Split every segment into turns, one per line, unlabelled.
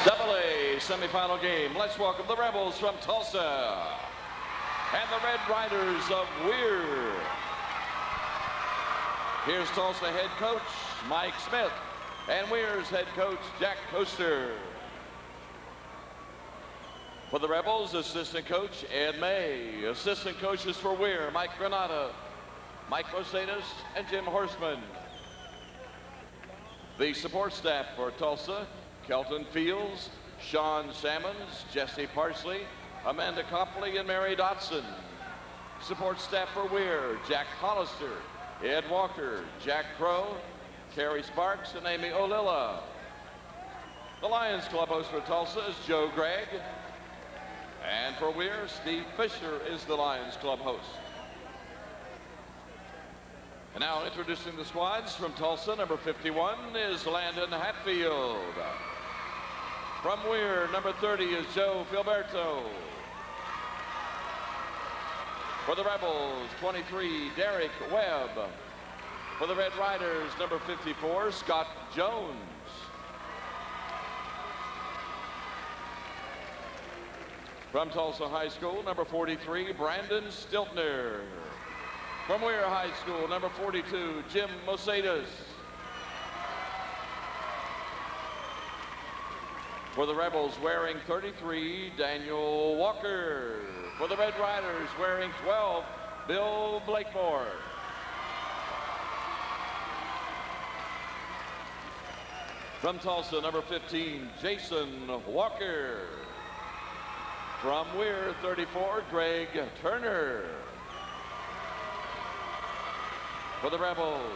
AA semifinal game. Let's welcome the Rebels from Tulsa and the Red Riders of Weir. Here's Tulsa head coach Mike Smith and Weir's head coach Jack Coaster. For the Rebels, assistant coach Ed May. Assistant coaches for Weir, Mike Granata, Mike Mosadas, and Jim Horstman. The support staff for Tulsa: Kelton Fields, Sean Sammons, Jesse Parsley, Amanda Copley, and Mary Dotson. Support staff for Weir: Jack Hollister, Ed Walker, Jack Crow, Carrie Sparks, and Amy Olilla. The Lions Club host for Tulsa is Joe Gregg. And for Weir, Steve Fisher is the Lions Club host. And now introducing the squads from Tulsa, number 51 is Landon Hatfield. From Weir, number 30 is Joe Filberto. For the Rebels, 23, Derek Webb. For the Red Riders, number 54, Scott Jones. From Tulsa High School, number 43, Brandon Stiltner. From Weir High School, number 42, Jim Mosadas. For the Rebels, wearing 33, Daniel Walker. For the Red Riders, wearing 12, Bill Blakemore. From Tulsa, number 15, Jason Walker. From Weir, 34, Greg Turner. For the Rebels,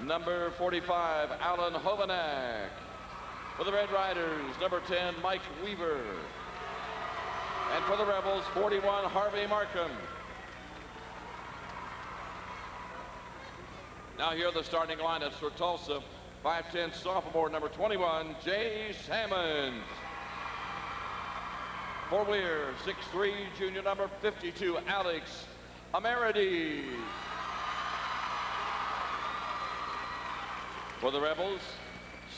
number 45, Alan Hovanak. For the Red Riders, number 10, Mike Weaver. And for the Rebels, 41, Harvey Markham. Now here are the starting lineups for Tulsa. 5'10" sophomore, number 21, Jay Sammons. For Weir, 6'3", junior number 52, Alex Amarides. For the Rebels,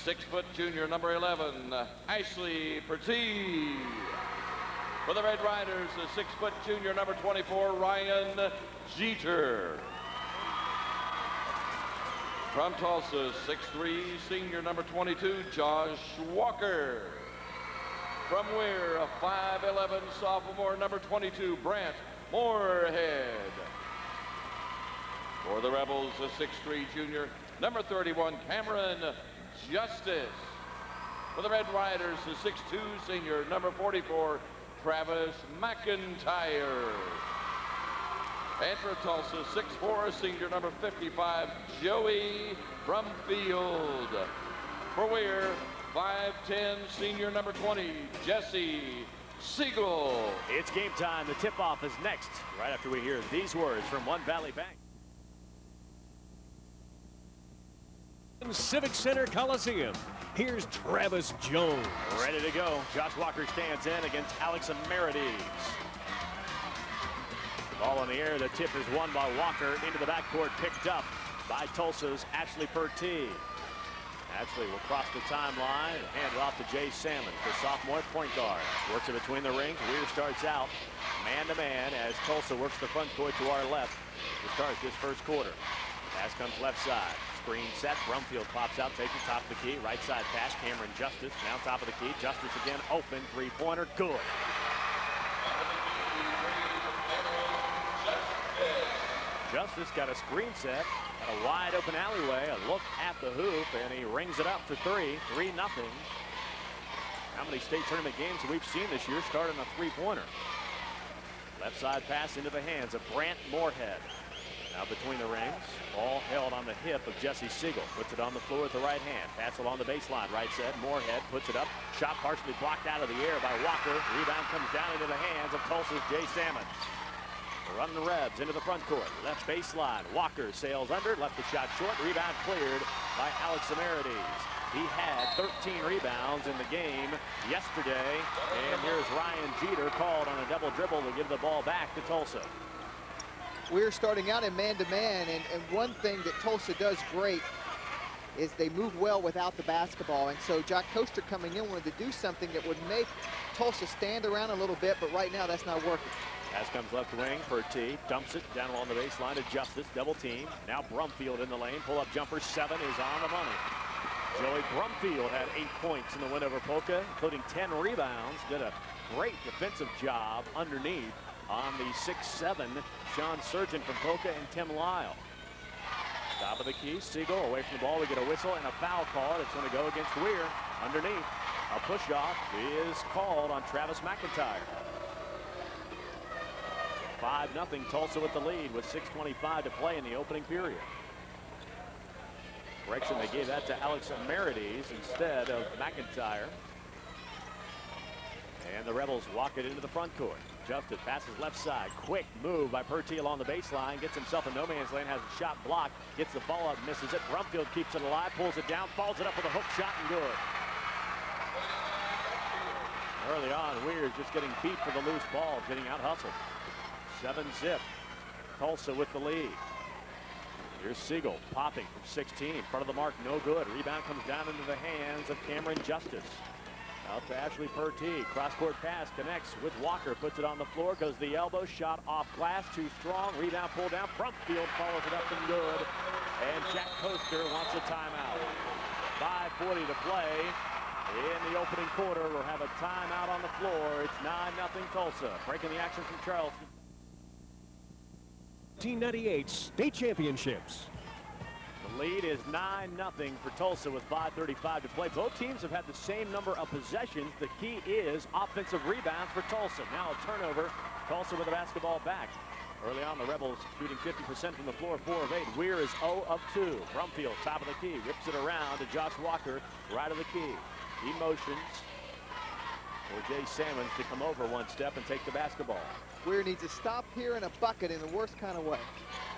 6-foot junior number 11, Ashley Pertee. For the Red Riders, the 6-foot junior number 24, Ryan Jeter. From Tulsa, 6'3", senior number 22, Josh Walker. From Weir, a 5'11" sophomore, number 22, Brant Moorhead. For the Rebels, a 6'3" junior, number 31, Cameron Justice. For the Red Riders, a 6'2" senior, number 44, Travis McIntyre. And for Tulsa, 6'4", senior, number 55, Joey Brumfield. For Weir, 5'10", senior number 20, Jesse Siegel.
It's game time. The tip-off is next, right after we hear these words from One Valley Bank.
Civic Center Coliseum. Here's Travis Jones.
Ready to go. Josh Walker stands in against Alex Amarides. Ball in the air. The tip is won by Walker. Into the backcourt, picked up by Tulsa's Ashley Pertee. Ashley will cross the timeline and hand it off to Jay Sammons, the sophomore point guard. Works it between the rings. Weir starts out man-to-man as Tulsa works the front court to our left to start this first quarter. Pass comes left side. Screen set. Brumfield pops out, takes the top of the key. Right side pass. Cameron Justice now top of the key. Justice again open. Three-pointer. Good. Justice got a screen set. A wide open alleyway, a look at the hoop, and he rings it up for 3-0. How many state tournament games have we seen this year starting a three-pointer? Left side pass into the hands of Brant Moorhead. Now between the rings, ball held on the hip of Jesse Siegel. Puts it on the floor with the right hand. Pass along the baseline, right side. Moorhead puts it up. Shot partially blocked out of the air by Walker. Rebound comes down into the hands of Tulsa's Jay Sammons. Running the Rebs into the front court. Left baseline. Walker sails under. Left the shot short. Rebound cleared by Alex Amarides. He had 13 rebounds in the game yesterday. And here's Ryan Jeter called on a double dribble to give the ball back to Tulsa.
We're starting out in man-to-man, and one thing that Tulsa does great is they move well without the basketball. And so Jack Coaster coming in wanted to do something that would make Tulsa stand around a little bit, but right now that's not working.
Pass comes left wing for T. Dumps it down along the baseline to Justice. Double team. Now Brumfield in the lane. Pull-up jumper 7 is on the money. Joey Brumfield had 8 points in the win over Polka, including 10 rebounds. Did a great defensive job underneath on the 6'7" Sean Surgeon from Polka and Tim Lyle. Top of the key, Siegel away from the ball. We get a whistle and a foul call. It's going to go against Weir underneath. A push-off is called on Travis McIntyre. 5-0 Tulsa with the lead with 6:25 to play in the opening period. Correction, they gave that to Alex Merides instead of McIntyre. And the Rebels walk it into the front court. Justice passes left side. Quick move by Purty along the baseline. Gets himself in no man's lane. Has a shot blocked. Gets the ball up. Misses it. Brumfield keeps it alive. Pulls it down. Follows it up with a hook shot and good. Early on, Weir just getting beat for the loose ball. Getting out hustled. 7-zip. Tulsa with the lead. Here's Siegel popping from 16. Front of the mark, no good. Rebound comes down into the hands of Cameron Justice. Out to Ashley Purty. Cross-court pass connects with Walker. Puts it on the floor. Goes the elbow. Shot off glass. Too strong. Rebound pulled down. Brumfield follows it up and good. And Jack Coaster wants a timeout. 5:40 to play in the opening quarter. We'll have a timeout on the floor. It's 9-0 Tulsa. Breaking the action from Charleston.
1998 state championships.
The lead is 9-0 for Tulsa with 5:35 to play. Both teams have had the same number of possessions. The key is offensive rebounds for Tulsa. Now a turnover. Tulsa with the basketball back. Early on, the Rebels shooting 50% from the floor, 4 of 8. Weir is 0 of 2. Brumfield, top of the key, whips it around to Josh Walker, right of the key. He motions for Jay Salmons to come over one step and take the basketball.
Weir needs a stop here and a bucket in the worst kind of way.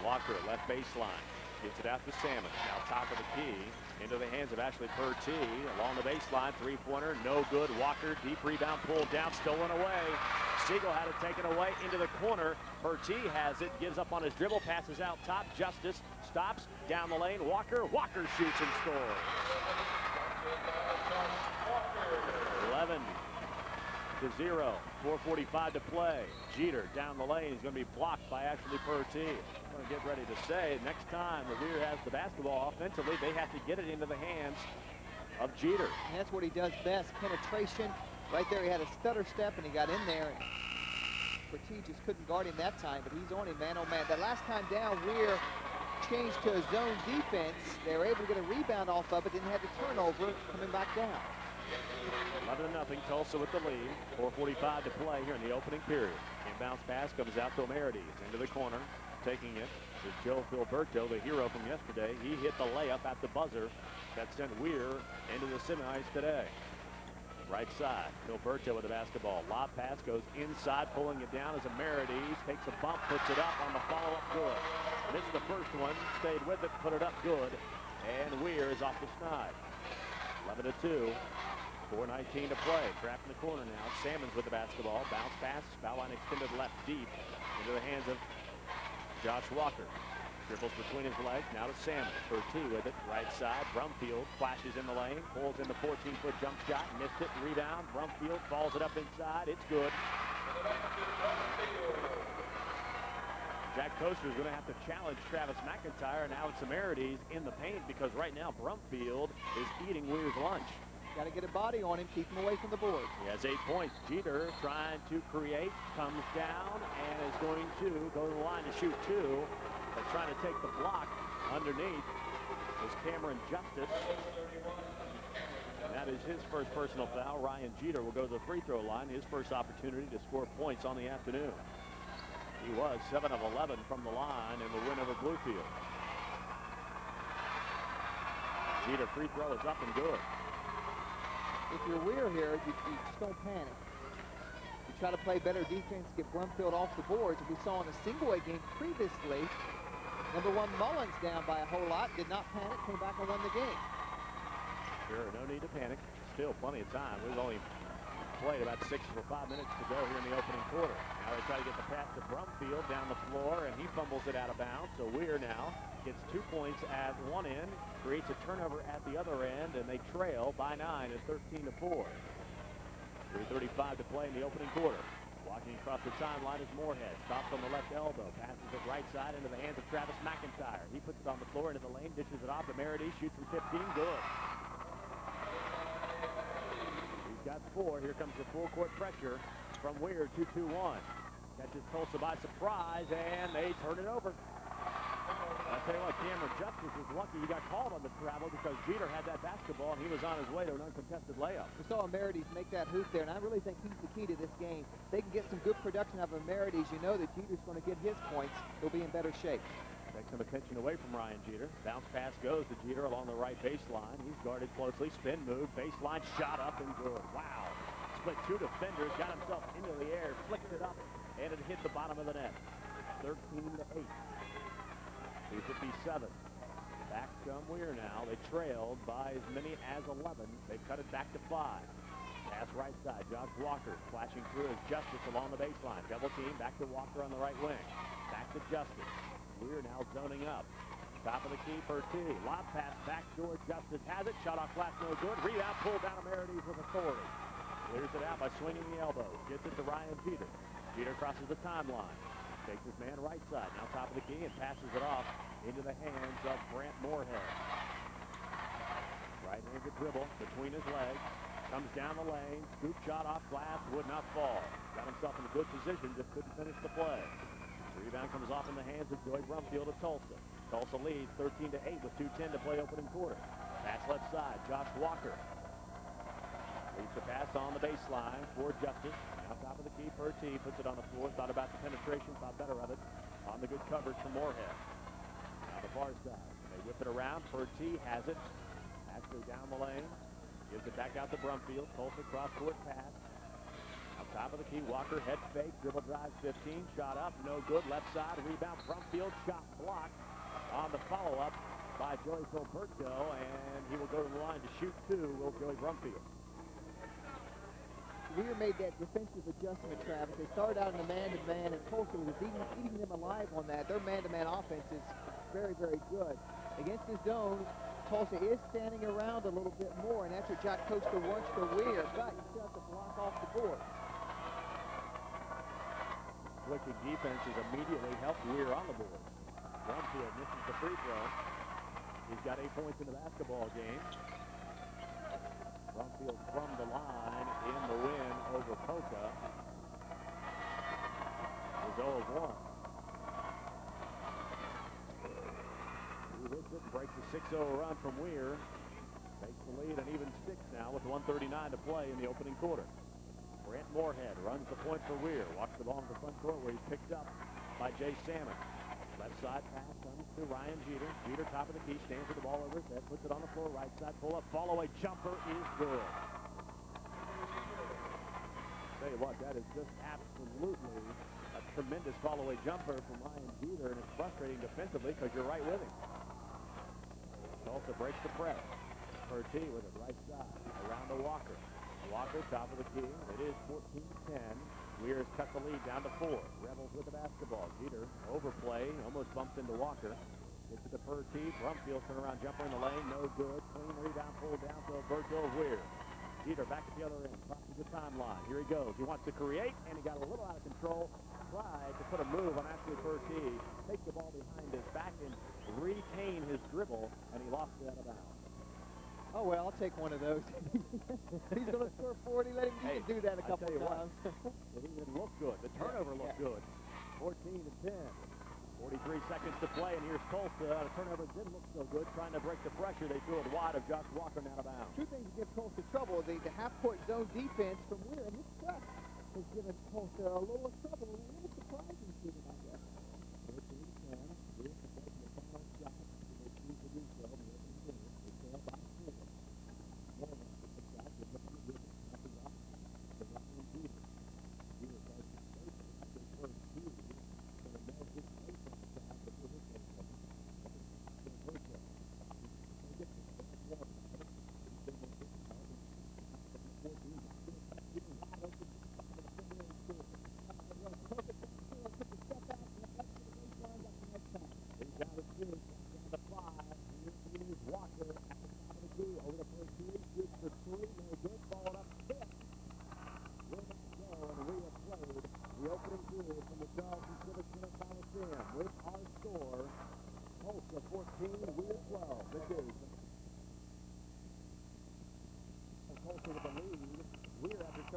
Walker, left baseline. Gets it out to Salmons. Now top of the key. Into the hands of Ashley Purty. Along the baseline. Three-pointer. No good. Walker. Deep rebound. Pulled down. Stolen away. Siegel had it taken away into the corner. Purty has it. Gives up on his dribble. Passes out top. Justice stops. Down the lane. Walker. Walker shoots and scores. 11-0. 4:45 to play. Jeter down the lane. He's going to be blocked by Ashley Purty. I'm going to get ready to say next time the Weir has the basketball offensively, they have to get it into the hands of Jeter.
And that's what he does best. Penetration. Right there, he had a stutter step and he got in there. Purty just couldn't guard him that time, but he's on him man, oh man. That last time down, Weir changed to a zone defense. They were able to get a rebound off of it, didn't have the turnover coming back down.
11-0 Tulsa with the lead. 4:45 to play here in the opening period. Inbounds pass comes out to Merides into the corner. Taking it is Joe Filberto, the hero from yesterday. He hit the layup at the buzzer that sent Weir into the semis today. Right side, Filberto with the basketball. Lob pass goes inside, pulling it down as Merides takes a bump, puts it up on the follow-up, good. Missed the first one, stayed with it, put it up good, and Weir is off the snide. 11-2. 4:19 to play. Trapped in the corner now. Salmons with the basketball. Bounce pass. Foul line extended left deep into the hands of Josh Walker. Dribbles between his legs. Now to Salmons. Purty with it. Right side. Brumfield flashes in the lane. Pulls in the 14-foot jump shot. Missed it. Rebound. Brumfield falls it up inside. It's good. Jack Coaster is going to have to challenge Travis McIntyre and Alex Merides in the paint because right now Brumfield is eating Weir's lunch.
Got to get a body on him, keep him away from the board.
He has 8 points. Jeter trying to create, comes down, and is going to go to the line to shoot 2. But trying to take the block underneath is Cameron Justice. And that is his first personal foul. Ryan Jeter will go to the free throw line, his first opportunity to score points on the afternoon. He was 7 of 11 from the line in the win over Bluefield. Jeter free throw is up and good.
If you're Weir here, you just don't panic. You try to play better defense, get Brumfield off the boards. We saw in a single-A game previously, number 1 Mullins down by a whole lot, did not panic, came back and won the game.
Sure, no need to panic. Still plenty of time. There's only plate. About 5 minutes to go here in the opening quarter. Now they try to get the pass to Brumfield down the floor, and he fumbles it out of bounds. So Weir now gets 2 points at one end, creates a turnover at the other end, and they trail by 9 at 13-4. 3:35 to play in the opening quarter. Walking across the timeline is Moorhead. Stops on the left elbow. Passes it right side into the hands of Travis McIntyre. He puts it on the floor into the lane, dishes it off to Meredy. Shoots from 15. Good. He's got 4. Here comes the full court pressure from Weir. 2-2-1. Catches Tolsia by surprise, and they turn it over. I tell you what, Cameron Justice is lucky he got called on the travel because Jeter had that basketball and he was on his way to an uncontested layup.
We saw Meredy make that hoop there, and I really think he's the key to this game. They can get some good production out of Meredy. You know that Jeter's going to get his points. He'll be in better shape.
Take some attention away from Ryan Jeter. Bounce pass goes to Jeter along the right baseline. He's guarded closely. Spin move. Baseline shot up and good. Wow. Split 2 defenders. Got himself into the air. Flicked it up. And it hit the bottom of the net. 13-8. 2:57. Back come Weir now. They trailed by as many as 11. They've cut it back to 5. Pass right side. Josh Walker flashing through as Justice along the baseline. Double team. Back to Walker on the right wing. Back to Justice. Weir now zoning up. Top of the key for T. Lob pass backdoor. Justice has it. Shot off glass. No good. Rebound pulled down to Meredy with authority. Clears it out by swinging the elbow. Gets it to Ryan Jeter. Jeter crosses the timeline. Takes his man right side. Now top of the key and passes it off into the hands of Brant Moorhead. Right-handed dribble between his legs. Comes down the lane. Scoop shot off glass. Would not fall. Got himself in a good position. Just couldn't finish the play. Rebound comes off in the hands of Joey Brumfield of Tulsa. Tulsa leads 13-8 with 2:10 to play opening quarter. Pass left side. Josh Walker. Leads the pass on the baseline for Justice. Now top of the key for T. Puts it on the floor. Thought about the penetration. Thought better of it. On the good coverage from Moorhead. Now the far side. They whip it around. For T has it. Actually down the lane. Gives it back out to Brumfield. Tulsa cross-court pass. Now top of the key. Walker head fake. Dribble drives 15. Shot up. No good. Left side. Rebound. Brumfield. Shot blocked on the follow-up by Joey Gilberto. And he will go to the line to shoot 2. Will Joey Brumfield.
Weir made that defensive adjustment, Travis. They started out in the man-to-man, and Tulsa was eating them alive on that. Their man-to-man offense is very, very good. Against his zone, Tulsa is standing around a little bit more, and that's what Jack Coaster wants for Weir, but he still has to block off the board.
Wicked defense has immediately helped Weir on the board. Brumfield misses the free throw. He's got 8 points in the basketball game. Brumfield from the line in the win over Polka is 0-1. He hits it and breaks a 6-0 run from Weir. Takes the lead an even 6 now with 1:39 to play in the opening quarter. Brant Moorhead runs the point for Weir. Walks the ball in the front court where he's picked up by Jay Salmon. Left side pass comes to Ryan Jeter. Jeter top of the key, stands with the ball over his head, puts it on the floor, right side pull up, fall away jumper is good. Tell you what, that is just absolutely a tremendous fall away jumper from Ryan Jeter, and it's frustrating defensively because you're right with him. Tulsa breaks the press. T with it right side around to Walker. Walker top of the key. It is 14-10. Weir has cut the lead down to 4. Rebels with the basketball. Jeter overplay, almost bumps into Walker. Gets it to T. Brumfield turnaround jumper in the lane, no good. Clean rebound pulled down to Alberto Weir. Jeter back at the other end, crosses the timeline. Here he goes. He wants to create, and he got a little out of control. Tried to put a move on Ashley T. Take the ball behind his back and retain his dribble, and he lost it out of bounds.
Oh, well, I'll take one of those. He's going to score 40. Let him do that a couple of times.
It even looked good. The turnover looked good. 14-10. 43 seconds to play, and here's Tulsa. The turnover didn't look so good. Trying to break the pressure. They threw it wide of Josh Walker out of bounds.
Two things give Tulsa trouble. The half-court zone defense from Weir, and this stuff has given Tulsa a little trouble. A little surprising to them, I guess. 14-10. Weir from the final shot. They choose to do so. They fail by 4.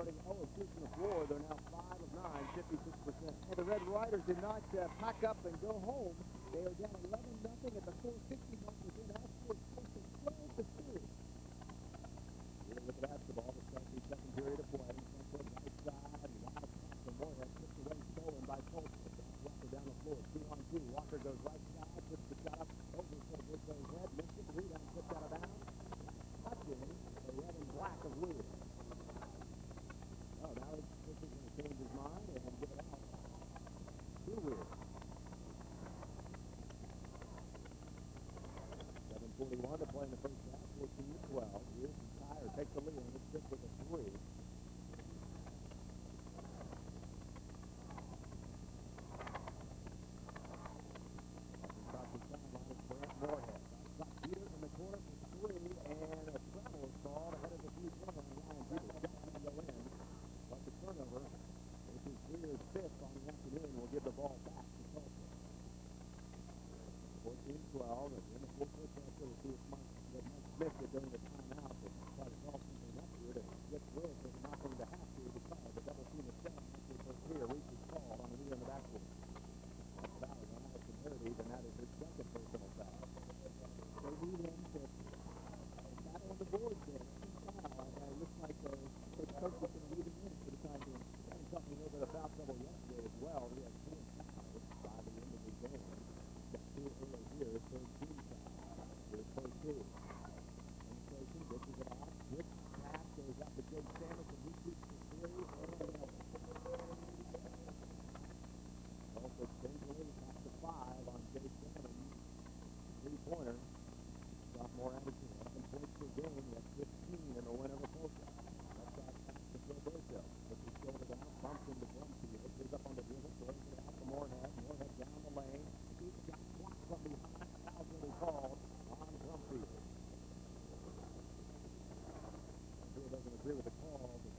starting 0 of 2 from the floor. They're now 5 of 9, 56%.
And the Red Riders did not pack up and go home. They are down 11-0 at the 4:50 mark. Within our score, 12-2.
Here with the basketball to start the second period of play. Front court right side, wild pass from Moorhead, tipped away, stolen by Tolsia. Walker down the floor, 2-on-2. Walker goes right side, puts the shot up, over for Woodrow's head, missed it, rebound, tipped out of bounds. Touching the red and black of Weir. Oh, now he's going to change his mind and give it out to Weir. 7:41 to play in the first half, 14-12. Weir and Tyre take the lead, and it's just with a 3. Across the sideline is Brant Moorhead. Got Peter in the corner for 3, and a travel is called ahead of the 3-pointer on Ryan Peter. Shot going to go in, but the turnover, which is Weir's 5th on the afternoon, will give the ball back to Tulsa. 14-12, and in the fourth quarter, we'll see if Mike Smith did during the timeout to try to call something up here to get Will, but not going to have to because the double team is set. Here, Reese is called on the knee in the backcourt. That's foul on Madison Heritage, and that is his second personal foul.
They need him to battle on the boards there. It looks like Coach Coach is going to leave him in for the time being.
And talking a little bit of foul trouble yesterday as well. He had 10 fouls by the end of the game. Got 2 early here, 13 fouls. Here's Coach 2. Penetration, dishes it off. Quick pass goes out to Jake Sanders, and he shoots the 3, and also extends the lead back to 5 on Jake Sanders. 3-pointer. Sophomore averaging 11 points per game. He has 15 in the win over Tolsia. Left side pass to Roberto. Puts his shoulder down, bumps into Brumfield. Goes up on the dribble, throws it out to Moorhead. Moorhead down the lane. He's got blocked from behind. Foul's going to be called on Brumfield. Brumfield doesn't agree with the call, but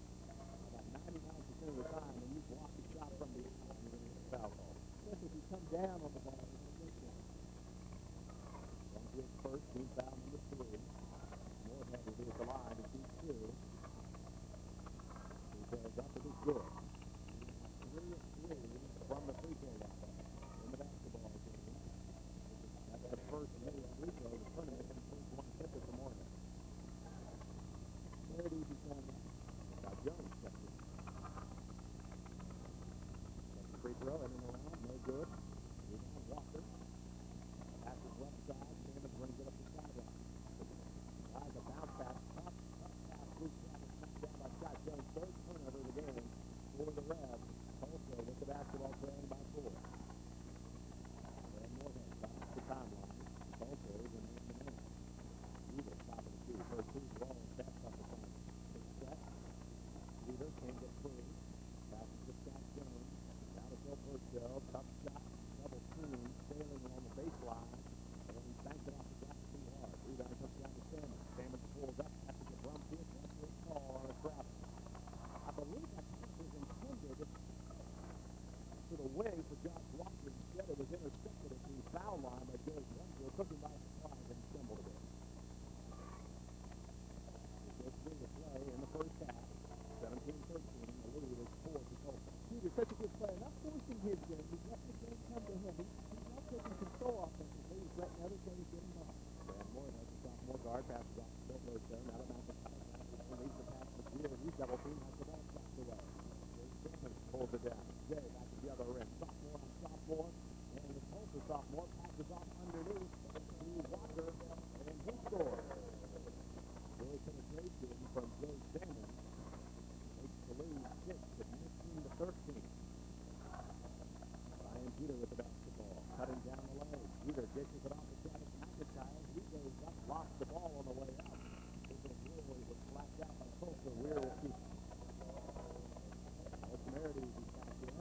about 99% of the time when you block a shot from behind, you're going to get a foul call.
Especially if you come down on the ball.
Brumfield's first, team foul number 3. Moorhead will be at the line to shoot 2. He goes up and it's good. 3 of 3 from the free throw line in the basketball game. That's the first free throw of the tournament and the first one hit at the Moorhead. Heritage is going by Jones. Second free throw in and around, no good. Rebound Walker. Passes left side, Sanders brings it up the sideline. Tries a bounce pass, tough pass, loose pass, knocked down by Scott Jones. Third turnover of the game for the Rebs. Tulsa with the basketball trailing by 4. And Moorhead stops the timeline. Tulsa is in man-to-man. Weaver top of the key. First 2 ball, that's off the front. Set. Weaver can't get free. Passes to Scott Jones. Down to Phil Purcell. Tough shot. Double team. Sailing along the baseline. And then he banks it off the glass too hard. Rebound comes down to Salmon. Salmon pulls up. Passes to Brumfield. That's his call on a travel. I believe that pass was intended to the wing for Josh Walker. Instead, it was intercepted at the foul line by Joey Brumfield. Took him by surprise and stumbled a bit. It goes through the play in the first half. 17-13. The lead is 4 to Tulsa.
Peter's such a good player. Not forcing his game. He's letting the game come to him. He's not taking control offensively. He's letting other players get him off.
Brad Moorhead, the sophomore guard, passes off to Phil Purcell. Now to McIntyre. Leads the pass to Weir. He's double team. Has the ball slapped away. Sanders pulls it down. Jay back to the other rim. Sophomore on sophomore. And the Tulsa sophomore passes off underneath to Walker. And he scores. Good penetration from Joe Sanders. Makes the lead 6 to 19-13. Ryan Peter with the basketball. Cutting down the lane. Peter dishes it off to Travis McIntyre. He goes up, lost the ball on the way out. Was slapped out by Tulsa. Weir will keep it. Ultimately, he's back in.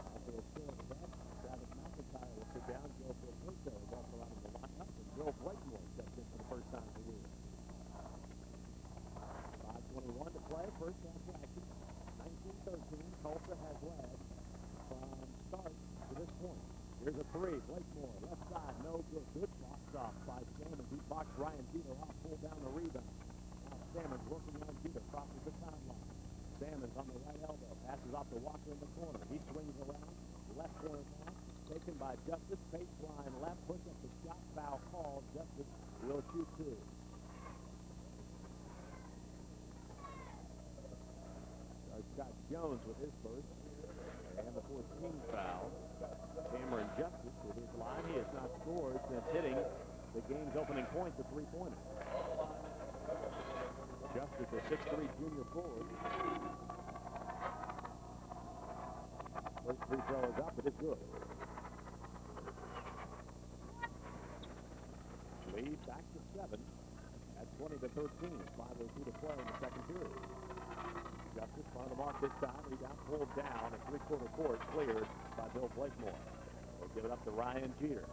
After a short set, Travis McIntyre will sit down. Joe Philpurcell is also out of the lineup. And Bill Blakemore steps in for the first time for Weir. 5:21 to play. First half action. 19-13. Tulsa has led from start to this point. Here's a 3. Blakemore, left side, no good. Good block stop by Salmon. He boxed Ryan Peter off, pulled down the rebound. Now Salmon's working on Peter, crosses the timeline. corner. He swings around. Left corner pass. Taken by Justice. Baseline left. Push up the shot. Foul called. Justice will shoot two. Scott Jones with his first. And the 14th foul. Cameron Justice with his line. He has not scored since hitting the game's opening point, the three-pointer. Justice, a 6'3" junior forward. First free throw is up, but it's good. Lead back to 7 at 20-13. 5:02 to play in the second period. Justice on the mark this time. Rebound pulled down. A three-quarter court cleared by Bill Blakemore. They'll give it up to Ryan Jeter.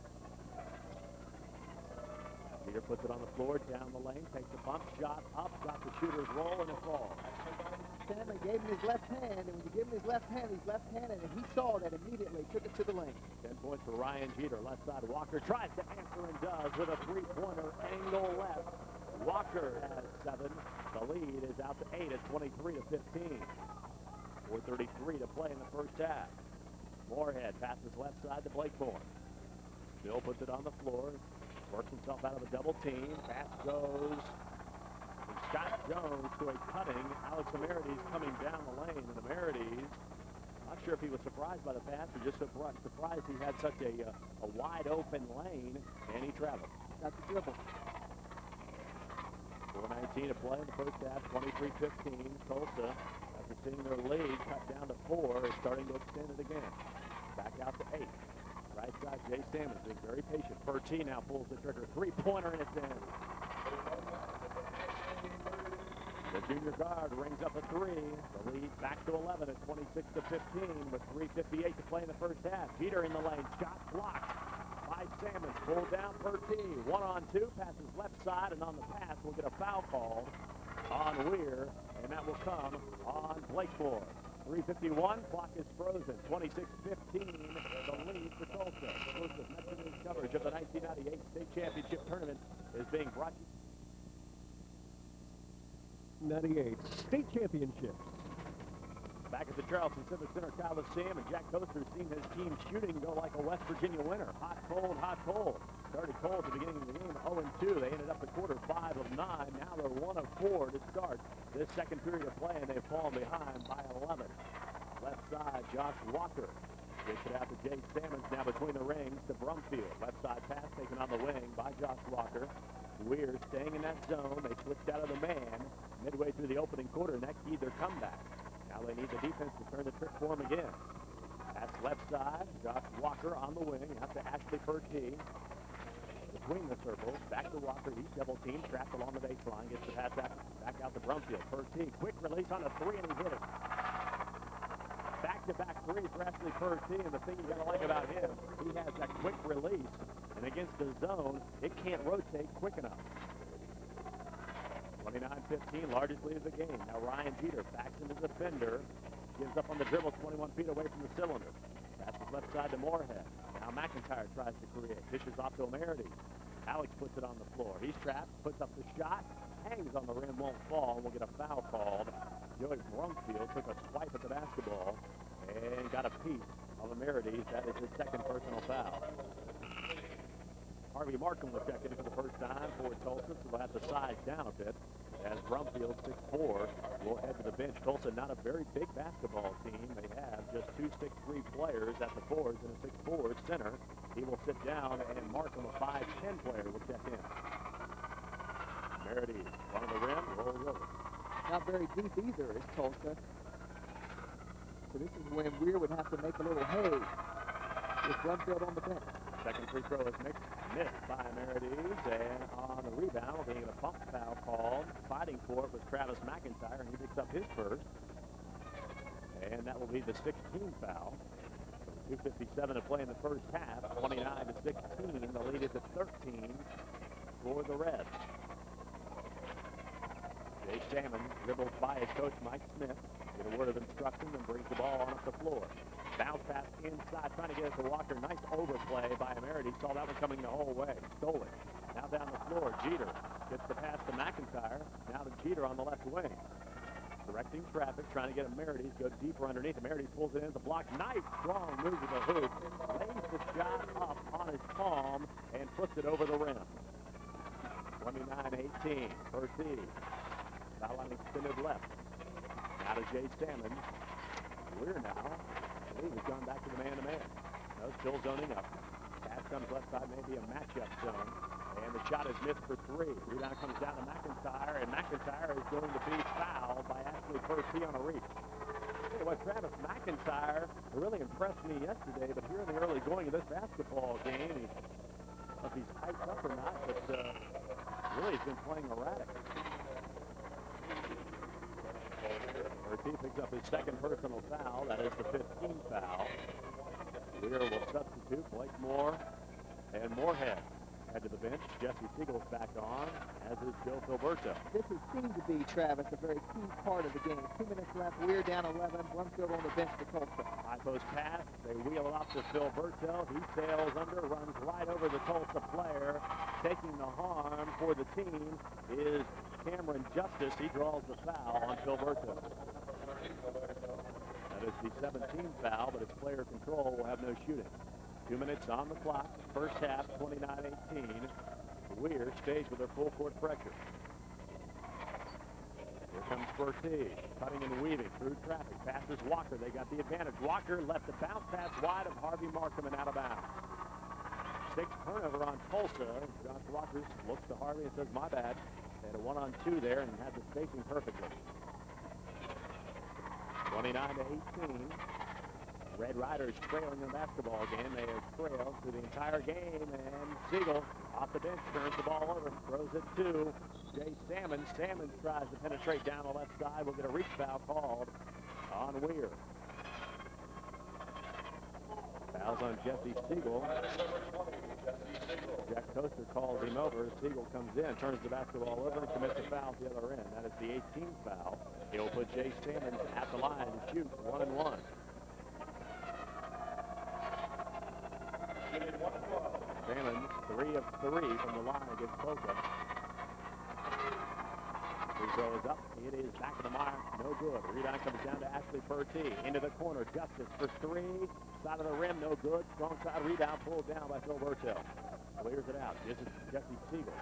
Jeter puts it on the floor, down the lane, takes a bump shot up, got the shooter's roll, and it falls.
Stanley gave him his left hand, and when you give him his left hand, he's left-handed, and he saw that immediately, took it to the lane.
10 points for Ryan Jeter. Left side, Walker tries to answer and does with a three-pointer angle left. Walker has 7. The lead is out to 8 at 23-15. 4:33 to play in the first half. Moorhead passes left side to Blakemore. Bill puts it on the floor, works himself out of a double team. Pass goes from Scott Jones to a cutting Alex Amerides coming down the lane. And Amerides, not sure if he was surprised by the pass or just surprised he had such a wide open lane, and he traveled.
Got the dribble.
4:19 to play in the first half, 23-15. Tolsia, after seeing their lead cut down to 4, is starting to extend it again. Back out to 8. Right side, Jay Salmons being very patient. Bertie now pulls the trigger. Three-pointer, and it's in. The junior guard rings up a 3. The lead back to 11 at 26-15 with 3:58 to play in the first half. Jeter in the lane. Shot blocked by Salmons. Pulled down Bertie. 1-on-2. Passes left side, and on the pass we'll get a foul call on Weir, and that will come on Blakemore. 3:51, clock is frozen. 26-15, the lead for Tulsa. Exclusive Metro News coverage of the 1998 State Championship Tournament is being brought to you.
98 State Championships.
Back at the Charleston Civic Center Coliseum, and Jack Coaster's seen his team shooting go like a West Virginia winner. Hot, cold, hot, cold. Started cold at the beginning of the game, 0-2. They ended up the quarter 5 of 9. Now they're 1 of 4 to start this second period of play, and they've fallen behind by 11. Left side, Josh Walker gets it out to Jay Salmons, now between the rings to Brumfield. Left side pass taken on the wing by Josh Walker. Weir staying in that zone. They switched out of the man midway through the opening quarter, and that keyed their comeback. Now they need the defense to turn the trick for him again. That's left side. Josh Walker on the wing. Out to Ashley Bertie. Between the circles. Back to Walker. He's double teamed. Trapped along the baseline. Gets the pass back out to Brumfield. Bertie. Quick release on the 3, and he hit it. Back-to-back 3 for Ashley Bertie. And the thing you got to like about him, he has that quick release. And against the zone, it can't rotate quick enough. 29-15, largest lead of the game. Now Ryan Jeter backs into the defender. Gives up on the dribble, 21 feet away from the cylinder. Passes left side to Moorhead. Now McIntyre tries to create. Dishes off to Amerides. Alex puts it on the floor. He's trapped, puts up the shot, hangs on the rim, won't fall. We'll get a foul called. Joey Brumfield took a swipe at the basketball and got a piece of Amerides. That is his second personal foul. Harvey Markham will check in for the first time for Tulsa, so they'll have to size down a bit as Brumfield, 6'4", will head to the bench. Tulsa, not a very big basketball team. They have just 2 6'3" players at the fours and a 6'4" center. He will sit down, and Markham, a 5'10" player, will check in. Amerides, front of the rim, rolls over.
Not very deep either is Tulsa. So this is when Weir would have to make a little hay with Brumfield on the bench.
Second free throw is missed by Amerides, and on the rebound, being a pump foul called. Fighting for it was Travis McIntyre, and he picks up his first. And that will be the 16th foul. 2:57 to play in the first half, 29-16. The lead is at 13 for the Reds. Jay Salmons dribbles by his coach, Mike Smith. Get a word of instruction and brings the ball on up the floor. Bounce pass inside, trying to get it to Walker. Nice overplay by Amerides. Saw that one coming the whole way. Stole it. Now down the floor, Jeter gets the pass to McIntyre. Now to Jeter on the left wing.
Directing traffic, trying to get Emerides, go deeper underneath. Emerides pulls it in the block. Nice, strong move to the hoop. Lays the shot up on his palm and puts it over the rim. 29-18, Percy. Foul line extended left. Now to Jay Salmon. Weir now. He's gone back to the man-to-man. No, still zoning up. Pass comes left side, maybe a matchup zone. And the shot is missed for three. Rebound comes down to McIntyre, and McIntyre is going to be fouled by Ashley Percy on a reach. Hey, what, Travis McIntyre really impressed me yesterday, but here in the early going of this basketball game, I don't know if he's hyped up or not, but really has been playing erratic. Percy picks up his second personal foul. That is the 15th foul. Weir will substitute Blakemore and Moorhead. Head to the bench. Jesse Siegel's back on, as is Joe Filberto.
This has seemed to be, Travis, a very key part of the game. 2 minutes left. Weir down 11. Brumfield on the bench for Tulsa.
High post pass. They wheel it off to Filberto. He sails under, runs right over the Tulsa player. Taking the harm for the team is Cameron Justice. He draws the foul on Filberto. That is the 17th foul, but it's player control. Will have no shooting. 2 minutes on the clock. First half, 29-18. Weir stays with their full court pressure. Here comes Percy, cutting and weaving through traffic. Passes Walker. They got the advantage. Walker left the bounce pass wide of Harvey Markham and out of bounds. 6th turnover on Tulsa. Josh Walker looks to Harvey and says, my bad. They had a 1-on-2 there and had the spacing perfectly. 29-18. Red Riders trailing in the basketball game. They have trailed through the entire game, and Siegel off the bench turns the ball over, throws it to Jay Salmon. Salmon tries to penetrate down the left side. We'll get a reach foul called on Weir. Fouls on Jesse Siegel. Jack Toaster calls him over. Siegel comes in, turns the basketball over, and commits a foul at the other end. That is the 18th foul. He'll put Jay Salmon at the line to shoot 1-and-1. Salmon 3 of 3 from the line against Tulsa. Free throw is up. It is back of the mark. No good. Rebound comes down to Ashley Perty. Into the corner. Justice for 3. Side of the rim. No good. Strong side rebound pulled down by Filberto. Clears it out. This is Jesse Siegel.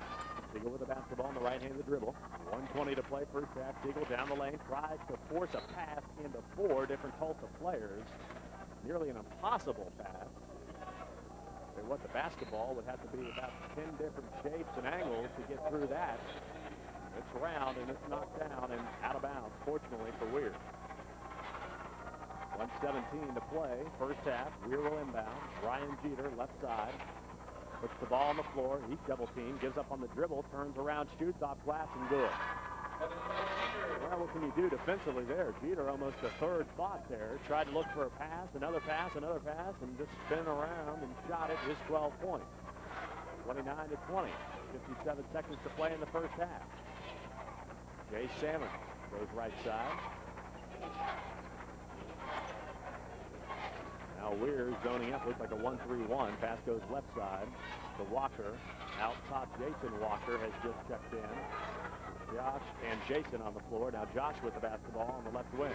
Siegel with the basketball on the right hand of the dribble. 1:20 to play first half. Siegel down the lane. Tries to force a pass into 4 different Tulsa players. Nearly an impossible pass. What the basketball would have to be about 10 different shapes and angles to get through that. It's round and it's knocked down and out of bounds, fortunately for Weir. 1:17 to play, first half. Weir will inbound. Ryan Jeter, left side. Puts the ball on the floor. He's double teamed, gives up on the dribble, turns around, shoots off glass and good. Well, what can you do defensively there? Jeter almost a third thought there. Tried to look for a pass, another pass, and just spin around and shot it. Just 12 points. 29-20. 57 seconds to play in the first half. Jay Salmon goes right side. Now Weir zoning up. Looks like a 1-3-1. Pass goes left side to Walker. Out top, Jason Walker has just checked in. Josh and Jason on the floor. Now Josh with the basketball on the left wing.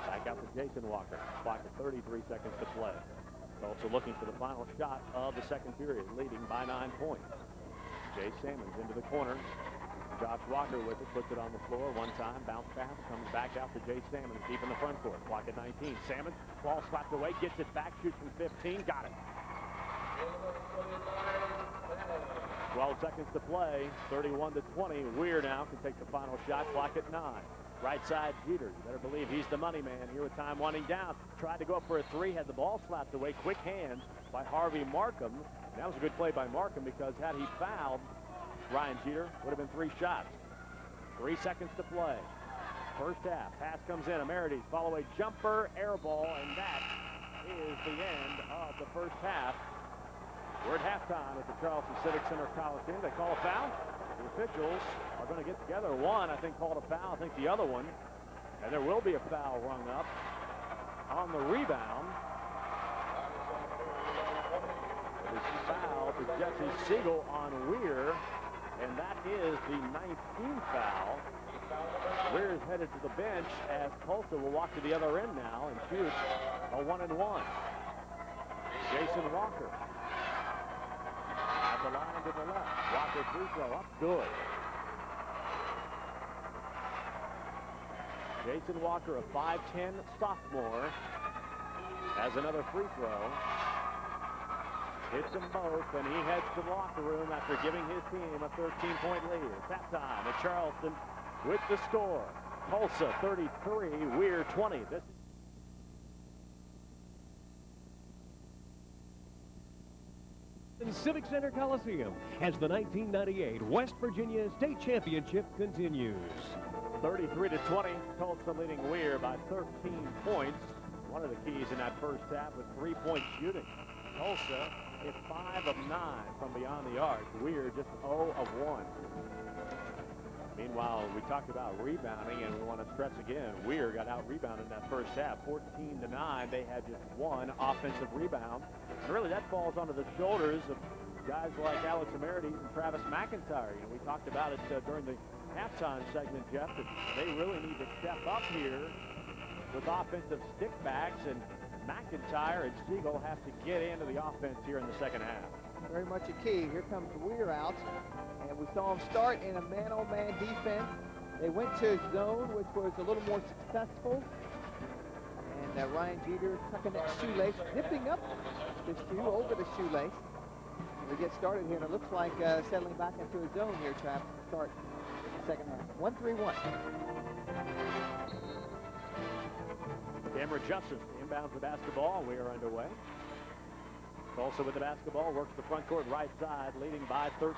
Back out to Jason Walker. Clock at 33 seconds to play. Also looking for the final shot of the second period, leading by 9 points. Jay Salmons into the corner. Josh Walker with it, puts it on the floor one time. Bounce pass, comes back out to Jay Salmons deep in the front court. Clock at 19. Salmons, ball slapped away, gets it back, shoots from 15, got it. 12 seconds to play, 31-20. Weir now can take the final shot, clock at 9. Right side, Jeter. You better believe he's the money man here with time winding down. Tried to go up for a 3, had the ball slapped away. Quick hands by Harvey Markham. That was a good play by Markham because had he fouled Ryan Jeter, would have been 3 shots. 3 seconds to play. First half, pass comes in. Emerides, follow a jumper, air ball, and that is the end of the first half. We're at halftime at the Charleston Civic Center Coliseum. They call a foul. The officials are going to get together. One, I think, called a foul. I think the other one, and there will be a foul rung up on the rebound. It is foul to Jesse Siegel on Weir, and that is the 19th foul Weir's headed to the bench as Tolsia will walk to the other end now and shoot a 1-and-1. Jason Walker at the line to the left. Walker free throw up good. Jason Walker, a 5'10" sophomore, has another free throw. Hits them both, and he heads to the locker room after giving his team a 13-point lead. It's that time at Charleston with the score. Tulsa 33, Weir 20. This
in Civic Center Coliseum as the 1998 West Virginia State Championship continues.
33-20, Tulsa leading Weir by 13 points. One of the keys in that first half was three-point shooting. Tulsa hit 5 of 9 from beyond the arc. Weir just 0 of 1. Meanwhile, we talked about rebounding, and we want to stress again, Weir got out-rebounded in that first half, 14-9. They had just one offensive rebound. And really, that falls onto the shoulders of guys like Alex Amerides and Travis McIntyre. You know, we talked about it during the halftime segment, Jeff, that they really need to step up here with offensive stickbacks, and McIntyre and Siegel have to get into the offense here in the second half.
Very much a key. Here comes Weir out, and we saw him start in a man-on-man defense. They went to zone, which was a little more successful. And Ryan Jeter tucking that shoelace, zipping up the shoe over the shoelace. We get started here, and it looks like settling back into a zone here, Travis, to start the second half. 1-3-1.
Cameron Justice inbounds the basketball. We are underway. Tulsa with the basketball, works the front court right side, leading by 13.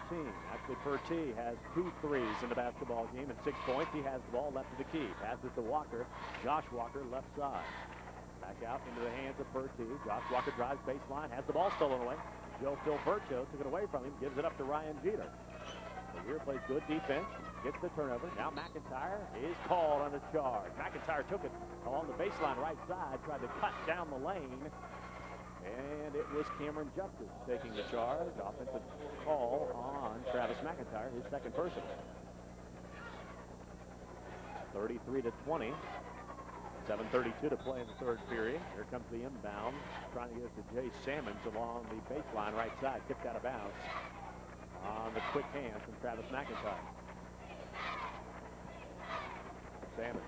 Actually, Pertee has 2 threes in the basketball game and 6 points. He has the ball left of the key. Passes to Walker. Josh Walker, left side. Back out into the hands of Pertee. Josh Walker drives baseline, has the ball stolen away. Joe Filberto took it away from him, gives it up to Ryan Jeter. The Weir plays good defense, gets the turnover. Now McIntyre is called on the charge. McIntyre took it along the baseline right side, tried to cut down the lane. And it was Cameron Justice taking the charge. Offensive call on Travis McIntyre, his second personal. 33-20. 7:32 to play in the third period. Here comes the inbound, trying to get it to Jay Sammons along the baseline right side. Kicked out of bounds on the quick hands from Travis McIntyre. Sammons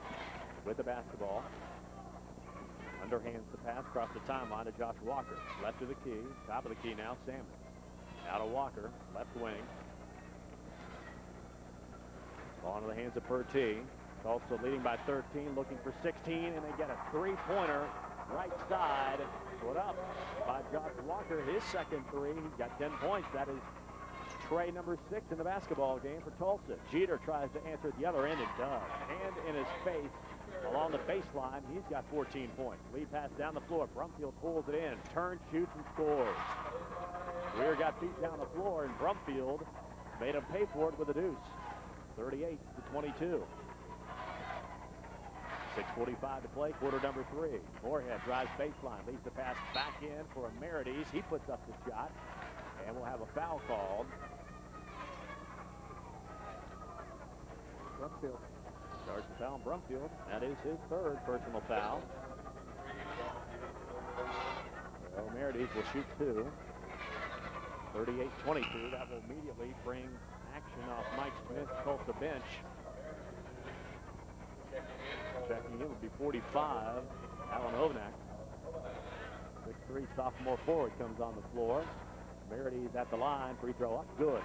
with the basketball. Underhands the pass across the timeline to Josh Walker. Left of the key. Top of the key now, Sammons. Out of Walker. Left wing. Ball into the hands of Pertee. Also leading by 13, looking for 16, and they get a three-pointer right side. Put up by Josh Walker. His second three. He's got 10 points. That is tray number 6 in the basketball game for Tulsa. Jeter tries to answer at the other end and does. Hand in his face. Along the baseline, he's got 14 points. Lead pass down the floor. Brumfield pulls it in. Turns, shoots, and scores. Weir got beat down the floor, and Brumfield made him pay for it with a deuce. 38-22. 6:45 to play, quarter number 3. Moorhead drives baseline, leads the pass back in for Amerides. He puts up the shot, and we'll have a foul called.
Brumfield.
Starts the foul on Brumfield. That is his third personal foul. Well, Amerides will shoot 2. 38-22. That will immediately bring action off Mike Smith's Tulsa bench. Checking in would be 45, Alan Hovnak. 6'3" sophomore forward comes on the floor. Amerides at the line, free throw up, good.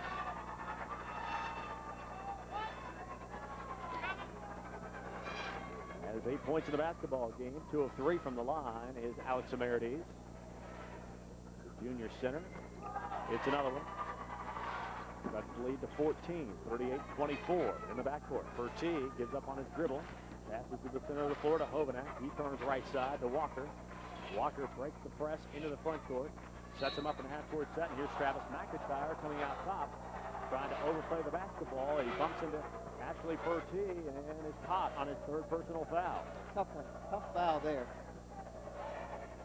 Has 8 points in the basketball game. 2 of 3 from the line is Alex Amerides, the junior center. It's another one. Cuts the lead to 14, 38-24 in the backcourt. Pertee gives up on his dribble. Passes to the center of the floor to Hovnak. He turns right side to Walker. Walker breaks the press into the front court. Sets him up in a half-court set. And here's Travis McIntyre coming out top, trying to overplay the basketball. He bumps into Ashley Pertee and is caught on his third personal foul.
Tough one. Tough foul there.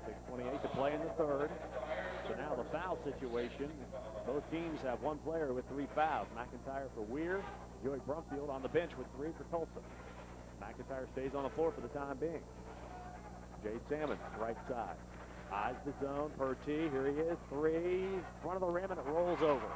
6:28 to play in the third. So now the foul situation. Both teams have one player with 3 fouls. McIntyre for Weir Joey Brumfield on the bench with 3 for Tulsa. McIntyre stays on the floor for the time being. Jay Salmon, right side. Eyes the zone. Pertee, here he is. 3, front of the rim, and it rolls over.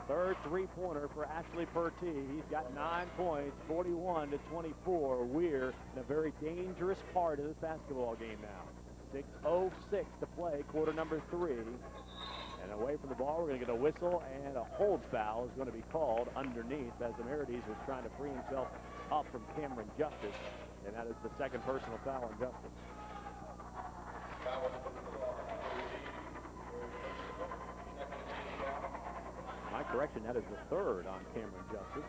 Third three-pointer for Ashley Pertee. He's got 9 points, 41-24. Weir in a very dangerous part of this basketball game now. 6:06 to play, quarter number 3. And away from the ball, we're going to get a whistle, and a hold foul is going to be called underneath as Amerides was trying to free himself up from Cameron Justice. And that is the second personal foul on Justice. My correction, that is the third on Cameron Justice.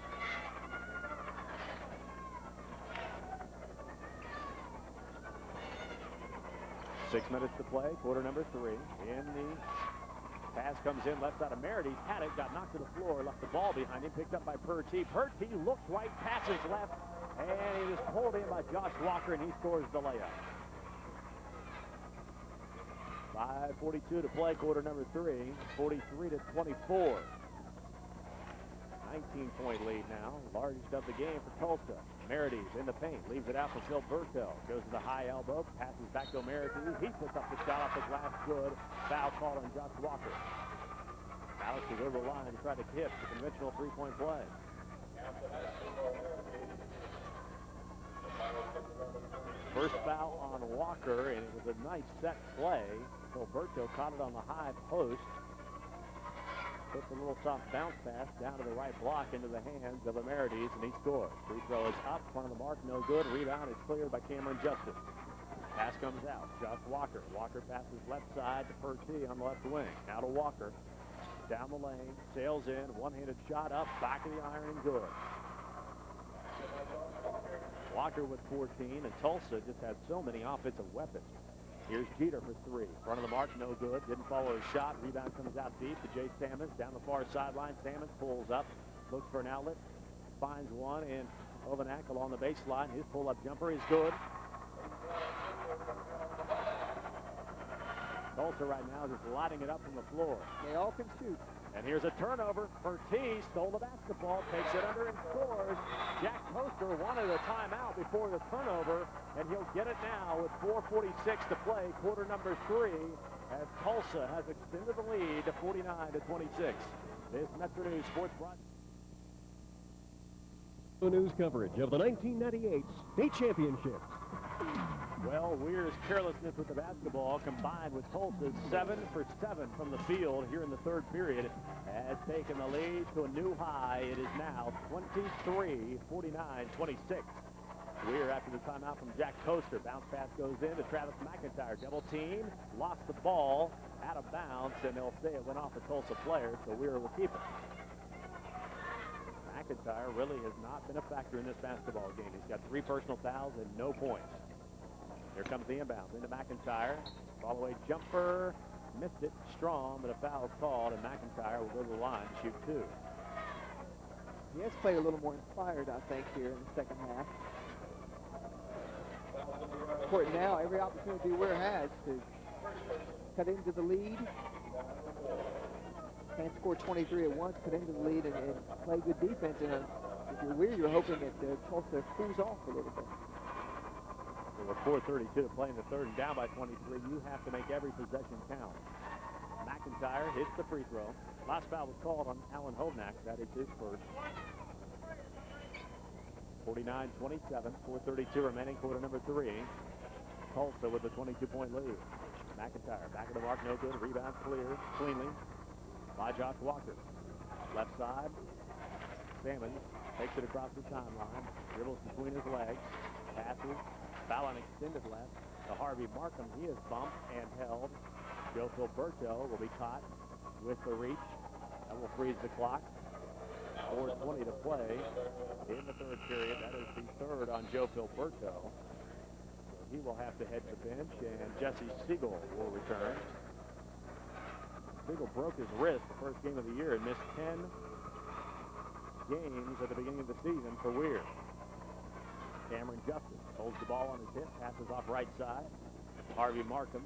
Six minutes to play, quarter number 3. In the pass comes in left side of Amerides. Had it, got knocked to the floor, left the ball behind him, picked up by Pertee. Pertee looks right, passes left, and he was pulled in by Josh Walker, and he scores the layup. 5:42 to play, quarter number 3, 43-24. 19-point lead now, largest of the game for Tulsa. Amerides in the paint, leaves it out for Gilberto. Goes to the high elbow, passes back to Amerides. He puts up the shot off the glass, good. Foul call on Josh Walker. Alex is over the line to try to hit the conventional three-point play. First foul on Walker, and it was a nice set play. Gilberto caught it on the high post. Puts a little soft bounce pass down to the right block into the hands of Amerides, and he scores. Free throw is up, front of the mark, no good. Rebound is cleared by Cameron Justice. Pass comes out. Josh Walker. Walker passes left side to Pertee on the left wing. Now to Walker. Down the lane, sails in, one-handed shot up, back of the iron, and good. Walker with 14, and Tulsa just had so many offensive weapons. Here's Jeter for 3. Front of the mark, no good. Didn't follow his shot. Rebound comes out deep to Jay Sammons. Down the far sideline, Sammons pulls up, looks for an outlet, finds one, and Ovanak along the baseline. His pull-up jumper is good. Tulsa right now just lighting it up from the floor.
They all can shoot.
And here's a turnover. Pertee stole the basketball, takes it under and scores. Jack Toaster wanted a timeout before the turnover, and he'll get it now with 4:46 to play, quarter number 3, as Tulsa has extended the lead to 49-26. This Metro News Sports broadcast.
News coverage of the 1998 state championships.
Well, Weir's carelessness with the basketball combined with Tulsa's 7 for 7 from the field here in the third period has taken the lead to a new high. It is now 23-49-26. Weir after the timeout from Jack Toaster. Bounce pass goes in to Travis McIntyre. Double team, lost the ball, out of bounds, and they'll say it went off a Tulsa player, so Weir will keep it. McIntyre really has not been a factor in this basketball game. He's got 3 personal fouls and no points. Here comes the inbound into McIntyre. Follow-away jumper. Missed it. Strong, but a foul is called, and McIntyre will go to the line to shoot 2.
He has played a little more inspired, I think, here in the second half. For now, every opportunity Weir has to cut into the lead. Can't score 23 at once, cut into the lead, and play good defense. And if you're Weir, you're hoping that Tulsa cools off a little bit.
With 4:32 to play in the third and down by 23, you have to make every possession count. McIntyre hits the free throw. Last foul was called on Alan Hovnak. That is his first. 49-27, 4:32 remaining, quarter number 3. Tulsa with a 22-point lead. McIntyre back of the mark, no good. Rebound clear cleanly by Josh Walker. Left side, Salmon takes it across the timeline, dribbles between his legs, passes. Foul on extended left to Harvey Markham. He is bumped and held. Joe Gilberto will be caught with the reach. That will freeze the clock. 4:20 to play in the third period. That is the third on Joe Gilberto. So he will have to head to the bench, and Jesse Siegel will return. Siegel broke his wrist the first game of the year and missed 10 games at the beginning of the season for Weir. Cameron Justice holds the ball on his hip, passes off right side. Harvey Markham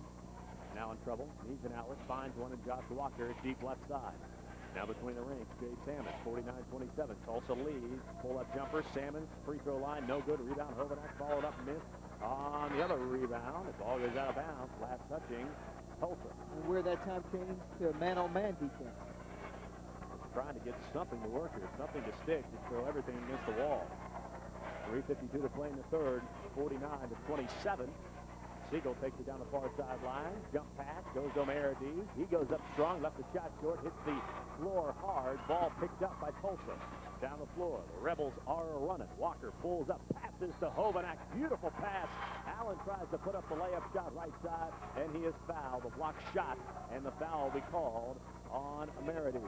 now in trouble. Needs an outlet, finds one in Josh Walker, deep left side. Now between the rings, Jay Salmon, 49-27. Tulsa leads. Pull-up jumper. Salmon, free throw line, no good. Rebound, Hovanak followed up, missed. On the other rebound, the ball goes out of bounds. Last touching, Tulsa.
And where that time changed to man-on-man defense.
Trying to get something to work here, something to stick, to throw everything against the wall. 3:52 to play in the third, 49-27. Siegel takes it down the far sideline. Jump pass, goes to Meridi. He goes up strong, left the shot short, hits the floor hard. Ball picked up by Tulsa. Down the floor, the Rebels are running. Walker pulls up, passes to Hovanak. Beautiful pass. Allen tries to put up the layup shot right side, and he is fouled. The block shot, and the foul will be called on Meridi.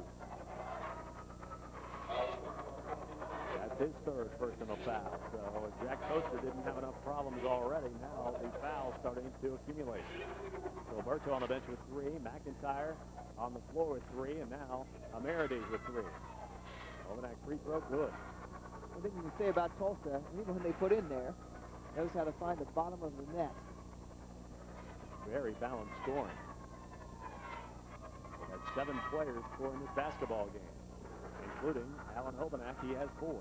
That's his third personal foul. So Jack Toaster didn't have enough problems already. Now the foul's starting to accumulate. Gilberto on the bench with 3. McIntyre on the floor with 3. And now Meridi with 3. Hovanak free throw good.
One thing you can say about Tulsa, even when they put in there, knows how to find the bottom of the net.
Very balanced scoring. We have 7 players scoring this basketball game, including Alan Hovanak. He has 4.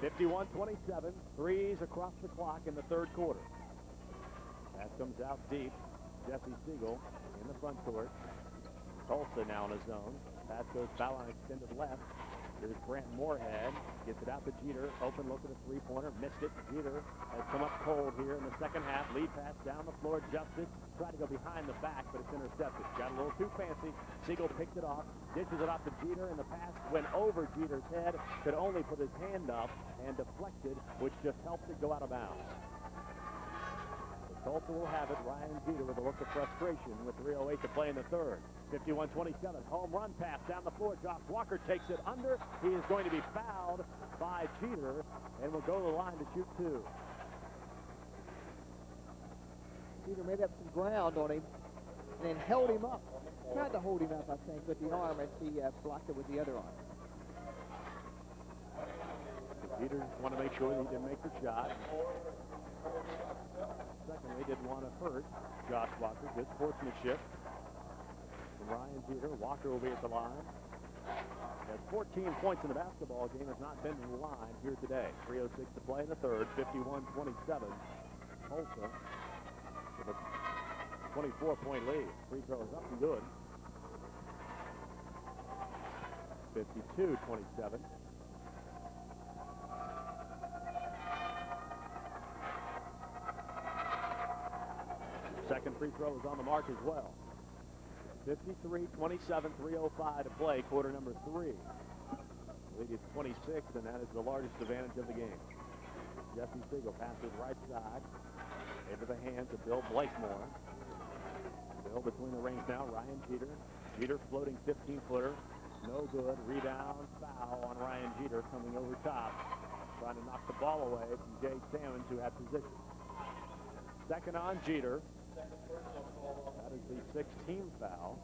51-27, threes across the clock in the third quarter. Pass comes out deep. Jesse Siegel in the front court. Tulsa now in his zone. Pass goes foul on extended left. Here's Brant Moorhead. Gets it out to Jeter. Open look at a three-pointer. Missed it. Jeter has come up cold here in the second half. Lead pass down the floor. Justice tried to go behind the back, but it's intercepted. Got a little too fancy. Siegel picked it off. Dishes it off to Jeter, and the pass went over Jeter's head. Could only put his hand up and deflected, which just helped it go out of bounds. Tulsa will have it. Ryan Jeter with a look of frustration with 3:08 to play in the third. 51-27. Home run pass down the floor. Josh Walker takes it under. He is going to be fouled by Jeter and will go to the line to shoot 2.
Jeter made up some ground on him and then held him up. Tried to hold him up, I think, with the arm, and he blocked it with the other arm.
Jeter want to make sure that he didn't make the shot. Secondly, didn't want to hurt Josh Walker. Good sportsmanship from Ryan Jeter. Walker will be at the line. Has 14 points in the basketball game. Has not been to the line here today. 3:06 to play in the third. 51-27. Tulsa with a 24-point lead. Free throw is up and good. 52-27. Second free throw is on the mark as well. 53-27, 3:05 to play, quarter number 3. Lead is 26, and that is the largest advantage of the game. Jesse Siegel passes right side into the hands of Bill Blakemore. Bill between the rings now. Ryan Jeter. Jeter floating 15-footer. No good. Rebound, foul on Ryan Jeter coming over top. Trying to knock the ball away from Jay Salmons, who had position. Second on Jeter. That is the 6th team foul.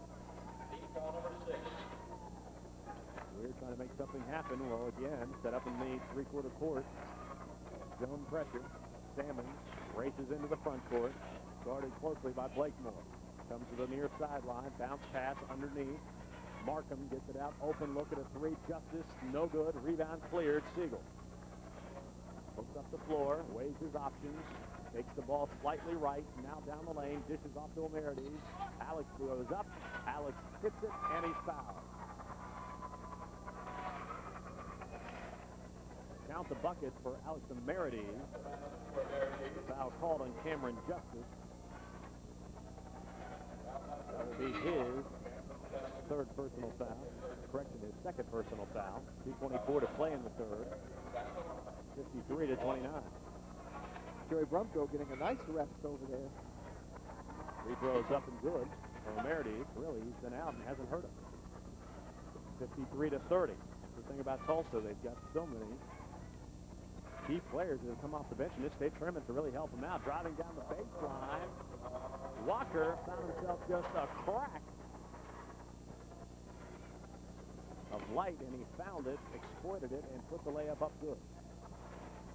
We're trying to make something happen. Well, again, set up in the three-quarter court. Zone pressure. Salmons races into the front court. Guarded closely by Blakemore. Comes to the near sideline. Bounce pass underneath. Markham gets it out. Open look at a 3. Justice. No good. Rebound cleared. Siegel hooks up the floor. Weighs his options. Takes the ball slightly right. Now down the lane. Dishes off to Meridi. Alex throws up. Alex hits it, and he's fouled. Count the bucket for Alex Meridi. Foul called on Cameron Justice. That will be his 3rd personal foul. Correction, his 2nd personal foul. 2:24 to play in the third. 53-29.
Jerry Brumko getting a nice rest over there.
Free throws up and good. Meridi, really, he's been out and hasn't hurt him. 53-30. The thing about Tulsa, they've got so many key players that have come off the bench in this state tournament to really help them out. Driving down the baseline, Walker found himself just a crack of light, and he found it, exploited it, and put the layup up good.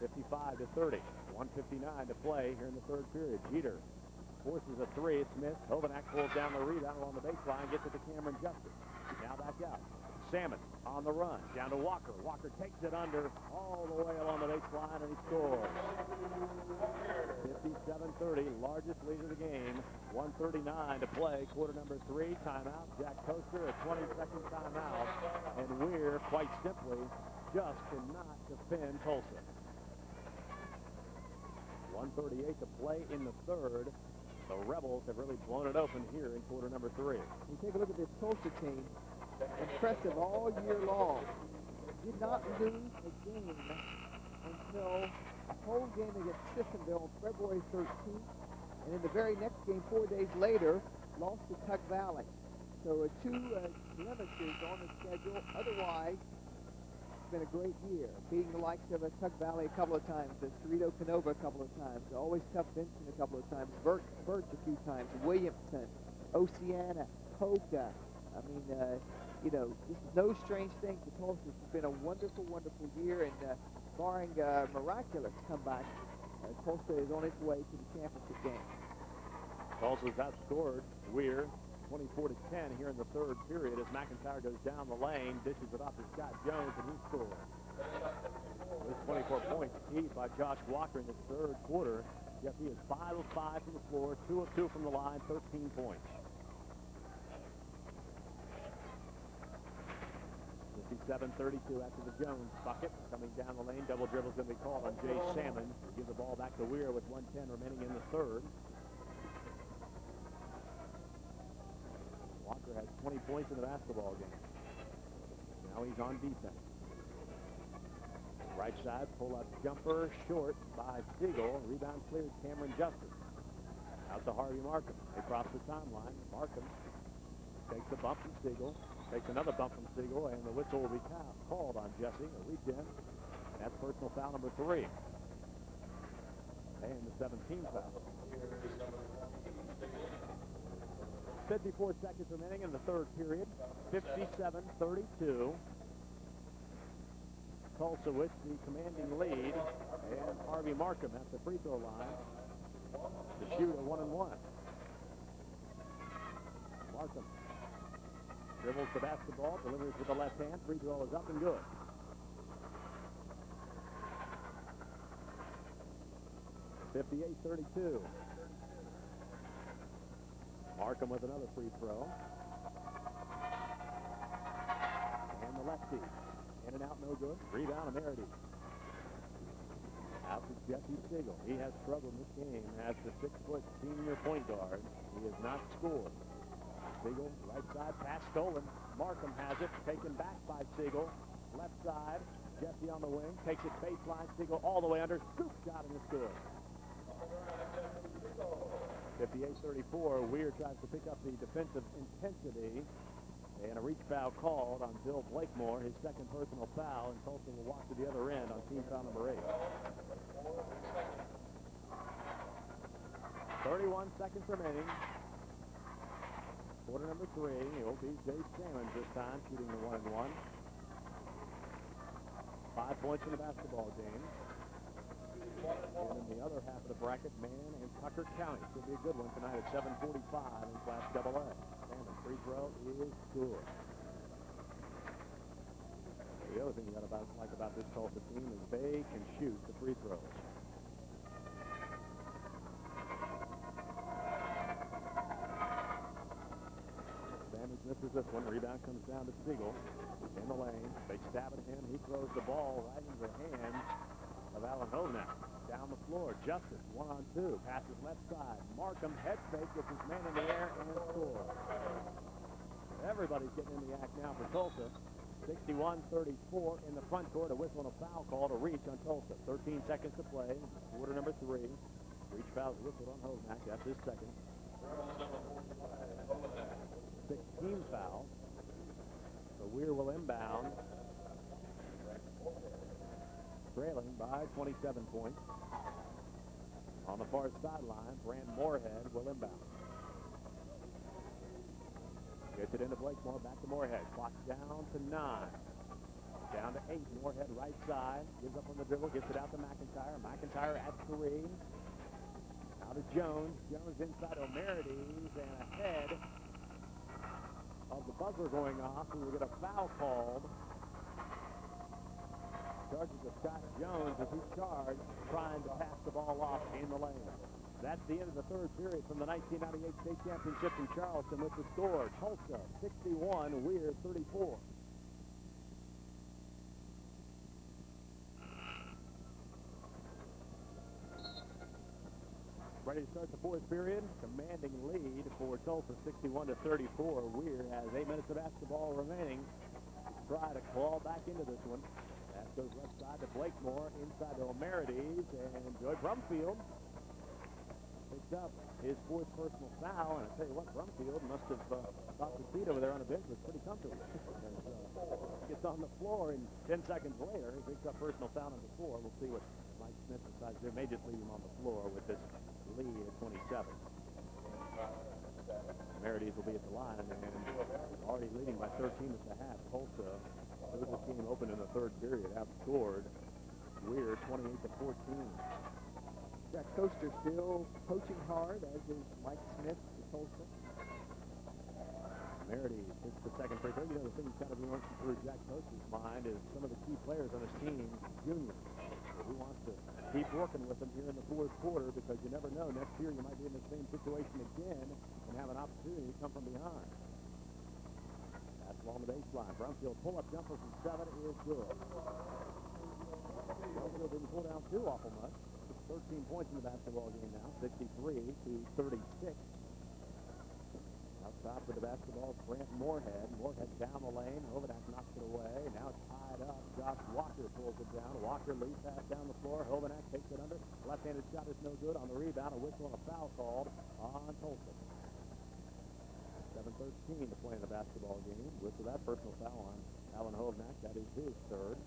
55-30. 1:59 to play here in the third period. Jeter forces a 3. It's missed. Hovanak pulls down the rebound along the baseline, gets it to Cameron Justice. Now back out. Salmon on the run, down to Walker. Walker takes it under all the way along the baseline, and he scores. 57-30, largest lead of the game. 1:39 to play, quarter number 3. Timeout. Jack Coaster, a 20-second timeout. And Weir, quite simply, just cannot defend Tolsia. 1:38 to play in the third. The Rebels have really blown it open here in quarter number 3.
You take a look at this Tulsa team. Impressive all year long. Did not lose a game until a whole game against Sissonville on February 13th. And in the very next game, 4 days later, lost to Tug Valley. So 2 blemishes on the schedule. Otherwise, it's been a great year. Beating the likes of Tug Valley a couple of times, Cerrito Canova a couple of times, Always Tough Vincent a couple of times, Birch a few times, Williamson, Oceana, Polka. I mean, this is no strange thing to Tulsa. It's been a wonderful, wonderful year, and barring miraculous comeback, Tulsa is on its way to the championship game.
Tulsa's outscored Weir 24-10 here in the third period as McIntyre goes down the lane, dishes it off to Scott Jones, and he scores. With 24 points keyed by Josh Walker in the third quarter. Yet he is 5 of 5 from the floor, 2 of 2 from the line, 13 points. 57-32 after the Jones bucket. Coming down the lane, double dribble's going to be called on Jay Salmon. Give the ball back to Weir with 1:10 remaining in the third. Walker has 20 points in the basketball game. Now he's on defense. Right side, pull-up jumper, short by Siegel. Rebound cleared Cameron Justice. Out to Harvey Markham. They cross the timeline. Markham takes a bump from Siegel. Takes another bump from Siegel, and the whistle will be called on Jesse. A reach in. And that's personal foul number 3. And the 17th foul. 54 seconds remaining in the third period. 57-32. Tulsa with the commanding lead. And Harvey Markham at the free throw line to shoot a 1-and-1. Markham dribbles the basketball, delivers with the left hand. Free throw is up and good. (58-32). Markham with another free throw. And the lefty. In and out, no good. Rebound, Amerity. Out to Jesse Siegel. He has struggled in this game as the 6-foot senior point guard. He has not scored. Siegel, right side, pass stolen. Markham has it, taken back by Siegel. Left side, Jesse on the wing, takes it baseline. Siegel all the way under, scoop shot in the score. 58-34. Weir tries to pick up the defensive intensity, and a reach foul called on Bill Blakemore, his second personal foul, and Tulsa will walk to the other end on team foul number 8. 31 seconds remaining. Quarter number 3. It will be Jay Salmon this time, shooting the 1-and-1. 5 points in the basketball game. And in the other half of the bracket, Mann and Tucker County. Should be a good one tonight at 7:45 in Class AA. Salmon free throw is good. The other thing you got to like about this Tulsa team is they can shoot the free throws. Misses this one. Rebound comes down to Siegel in the lane. They stab at him. He throws the ball right into the hands of Alan Hovnak. Down the floor. Justice 1-on-2. Passes left side. Markham head fake with his man in the air and scores. Everybody's getting in the act now for Tulsa. 61-34 in the front court. A whistle and a foul call to reach on Tulsa. 13 seconds to play. Quarter number 3. Reach foul whistled on Hovnak. That's his second. 16 foul. So Weir will inbound. Trailing by 27 points. On the far sideline, Brant Moorhead will inbound. Gets it into Blakemore, back to Moorhead. Clock down to 9. Down to 8. Moorhead right side. Gives up on the dribble, gets it out to McIntyre. McIntyre at 3. Now to Jones. Jones inside O'Merides and ahead
of the buzzer going off, we will get a foul called. Charges of Scott Jones as he charged, trying to pass the ball off in the lane. That's the end of the third period from the 1998 state championship in Charleston with the score. Tulsa 61, Weir 34. Ready to start the fourth period. Commanding lead for Tulsa, 61-34. Weir has 8 minutes of basketball remaining. Try to claw back into this one. Pass goes left side to Blakemore, inside to O'Merides, and Joy Brumfield picks up his fourth personal foul. And I tell you what, Brumfield must have thought the seat over there on the bench was pretty comfortable. Gets on the floor, and 10 seconds later, he picks up personal foul number 4. We'll see what Mike Smith decides to do. May just leave him on the floor with this lead at 27. Merides will be at the line, and already leading by 13 at the half. Tulsa, through this game open in the third period, outscored Weir 28-14.
Jack Coaster still coaching hard, as is Mike Smith to Tulsa.
Merides hits the second free throw. You know, the thing that's got to be running through Jack Coaster's mind is some of the key players on his team, juniors. He wants to keep working with them here in the fourth quarter, because you never know. Next year you might be in the same situation again and have an opportunity to come from behind. Pass along the baseline. Brumfield pull-up jumper from 7 is good. Brumfield didn't pull down too awful much. 13 points in the basketball game now, 63-36. Outside for the basketball, Brant Moorhead. Moorhead down the lane. Hovadak knocks it away. Now it's tied up. Josh Walker pulls it down. Walker leads pass down the floor. Hovadak takes it under. Left-handed shot is no good. On the rebound, a whistle and a foul called on Tulsa. 7:13 to play in the basketball game. Whistle that personal foul on Alan Hovadak. That is his third.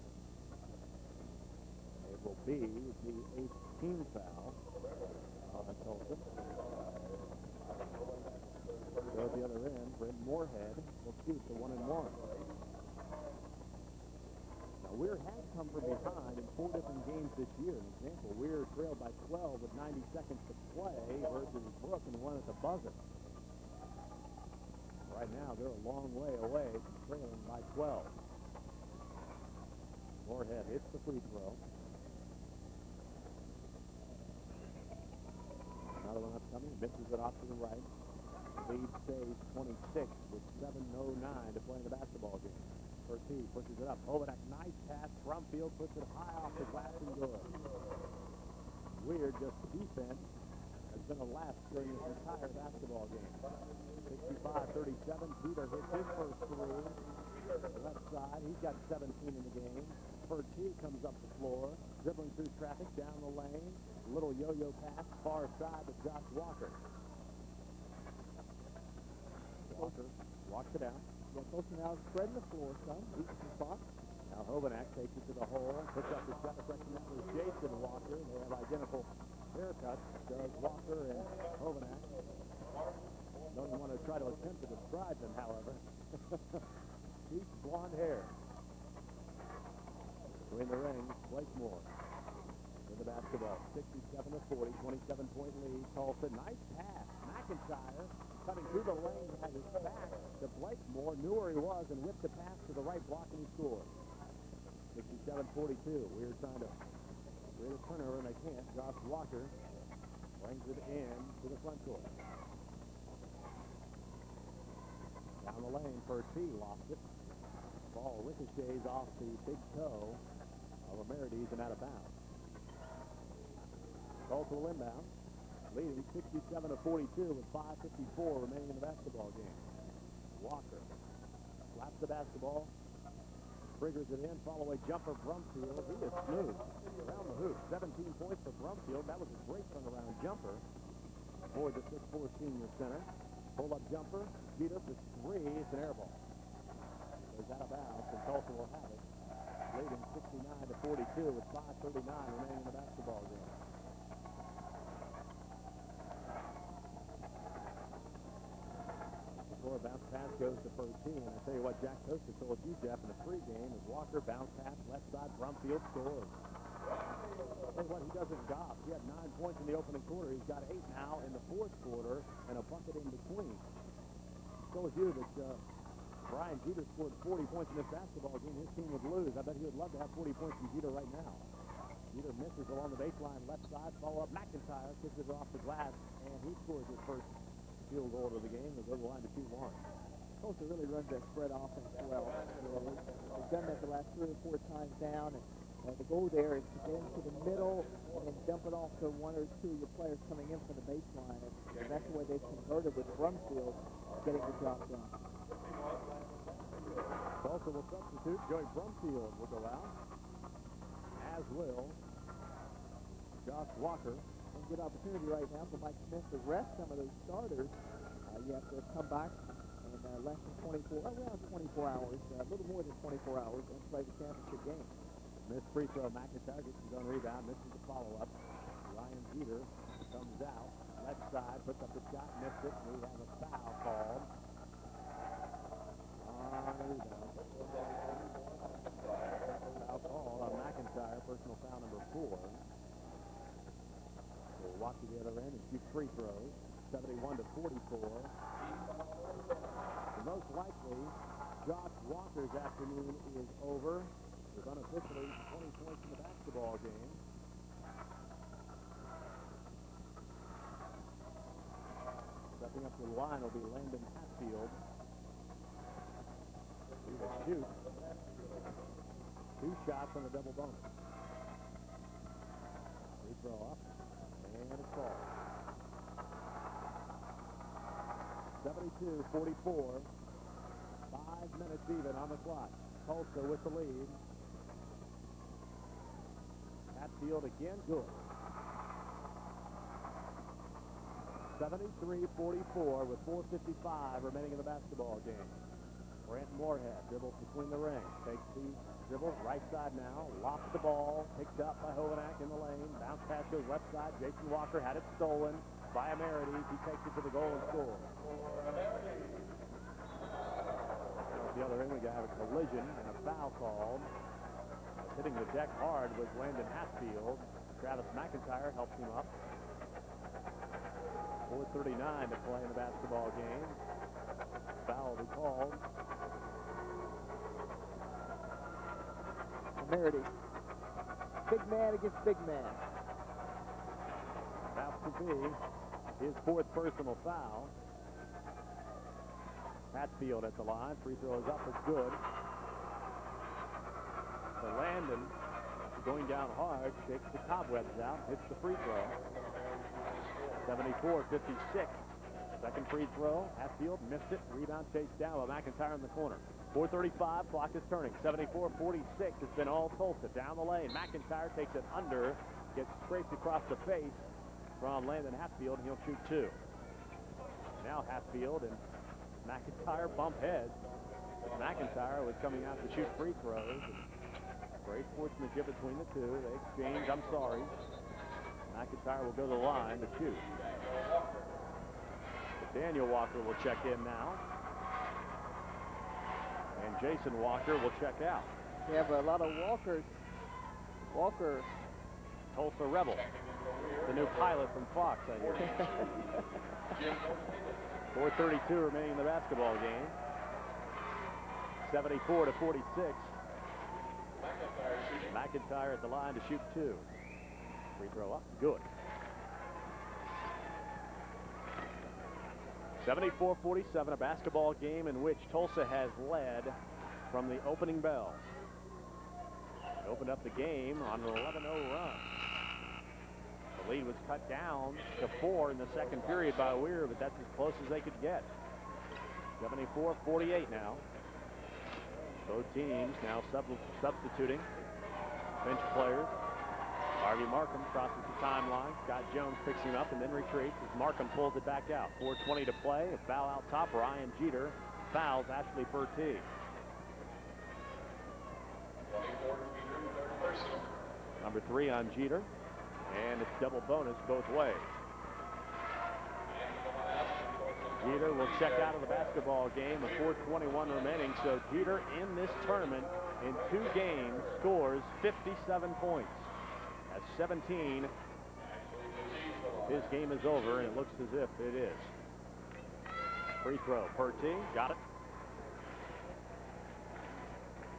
It will be the 8th team foul on Tulsa. So at the other end, Brent Moorhead will shoot the 1-and-1. Now, Weir has come from behind in 4 different games this year. An example, Weir trailed by 12 with 90 seconds to play versus Brook and won at the buzzer. Right now, they're a long way away from trailing by 12. Moorhead hits the free throw. Another one upcoming, misses it off to the right. Lead stays 26 with 7:09 to play in the basketball game. Pertee pushes it up. Hovadak, nice pass. Brumfield puts it high off the glass and good. Weir, just defense has been a lapse during this entire basketball game. 65-37. Peter hits his first three. Left side, he's got 17 in the game. Pertee comes up the floor, dribbling through traffic down the lane. Little yo-yo pass far side to Josh Walker. Walker walks it out.
Yeah, Tulsa now spreading the floor some. Beats some spots.
Now Hovadak takes it to the hole, puts up the shot. Section that was Jason Walker. They have identical haircuts. Does Walker and Hovadak. Don't even want to try to attempt to describe them, however. Deep blonde hair. Between the rings, Blakemore with the basketball. 67-40, 27-point lead. Tulsa, nice pass. McIntyre cutting through the lane, had his back to Blakemore, knew where he was, and whipped the pass to the right block, and he scored. 67-42. We're trying to create a turnover, and they can't. Josh Walker brings it in to the front court. Down the lane, Pertee lost it. Ball ricochets off the big toe of O'Merides and out of bounds. Tulsa will inbound, leading 67-42 with 5:54 remaining in the basketball game. Walker slaps the basketball, triggers it in, follow a jumper. Brumfield, he is smooth around the hoop. 17 points for Brumfield. That was a great turnaround jumper for the 6'4" senior center. Pull-up jumper, Jeter for 3. It's an air ball. Goes out of bounds, and Tulsa will have it, leading 69-42 with 5:39 remaining in the basketball game. Before a bounce pass goes to Pertee, and I tell you what, Jack Coaster told you, Jeff, in the pregame, is Walker bounce pass left side, Brumfield scores. And what he does is golf. He had 9 points in the opening quarter. He's got 8 now in the fourth quarter, and a bucket in between. Told you that Brian Jeter scored 40 points in this basketball game. His team would lose. I bet he would love to have 40 points from Jeter right now. Jeter misses along the baseline, left side, follow up. McIntyre kicks it off the glass, and he scores his first field goal of the game. They go to the line to 2-1.
Tulsa really runs that spread offense well. They've done that the last 3 or 4 times down, and the goal there is to get into the middle and then dump it off to 1 or 2 of your players coming in from the baseline. And that's the way they've converted with Brumfield getting the job done.
Tulsa will substitute. Joey Brumfield will go out, as will Josh Walker.
A good opportunity right now for Mike Smith to rest some of those starters. You have to come back in less than around 24 hours, a little more than 24 hours, and play the championship game.
Missed free throw. McIntyre gets his own rebound, misses the follow-up. Ryan Jeter comes out, left side, puts up the shot, missed it. We have a foul called. Foul called on McIntyre, personal foul number 4. We'll walk to the other end and shoot free throws. 71-44. And most likely, Josh Walker's afternoon is over. With unofficially 20 points in the basketball game. Stepping up to the line will be Landon Hatfield. He will shoot 2 shots on the double bonus. Free throw up, and it's ball. 72-44. 5 minutes even on the clock. Tulsa with the lead. Hatfield again, good. 73-44 with 4:55 remaining in the basketball game. Brent Moorhead dribbles between the rings. Takes the dribble right side now. Lofts the ball. Picked up by Hovanak in the lane. Bounce pass goes left side. Jason Walker had it stolen by Amarides. He takes it to the goal and scores. The other end, we got a collision and a foul called. Hitting the deck hard was Landon Hatfield. Travis McIntyre helps him up. 4:39 to play in the basketball game. Foul will be called.
Amarides. Big man against big man.
About to be his 4th personal foul. Hatfield at the line. Free throw is up. It's good. So Landon, going down hard, shakes the cobwebs out, hits the free throw. 74-56. Second free throw. Hatfield missed it. Rebound chased down by McIntyre in the corner. 4:35. Clock is turning. 74-46. It's been all Tulsa down the lane. McIntyre takes it under. Gets scraped across the face from Landon Hatfield. He'll shoot 2. Now Hatfield and McIntyre bump heads. McIntyre was coming out to shoot free throws. Great sportsmanship between the two. They exchange, I'm sorry. McIntyre will go to the line to shoot. Daniel Walker will check in now. And Jason Walker will check out.
We have a lot of Walkers. Walker.
Tulsa Rebel. The new pilot from Fox, I hear. 4:32 remaining in the basketball game. 74-46. McIntyre at the line to shoot 2. Free throw up, good. 74-47, a basketball game in which Tulsa has led from the opening bell. They opened up the game on an 11-0 run. The lead was cut down to 4 in the second period by Weir, but that's as close as they could get. 74-48 now. Both teams now substituting bench players. Harvey Markham crosses the timeline. Scott Jones picks him up and then retreats as Markham pulls it back out. 4:20 to play. A foul out top. Ryan Jeter fouls Ashley Purtee. Number 3 on Jeter. And it's double bonus both ways. Jeter will check out of the basketball game with 4:21 remaining. So Jeter in this tournament in 2 games scores 57 points. At 17, his game is over, and it looks as if it is. Free throw. Purtee got it.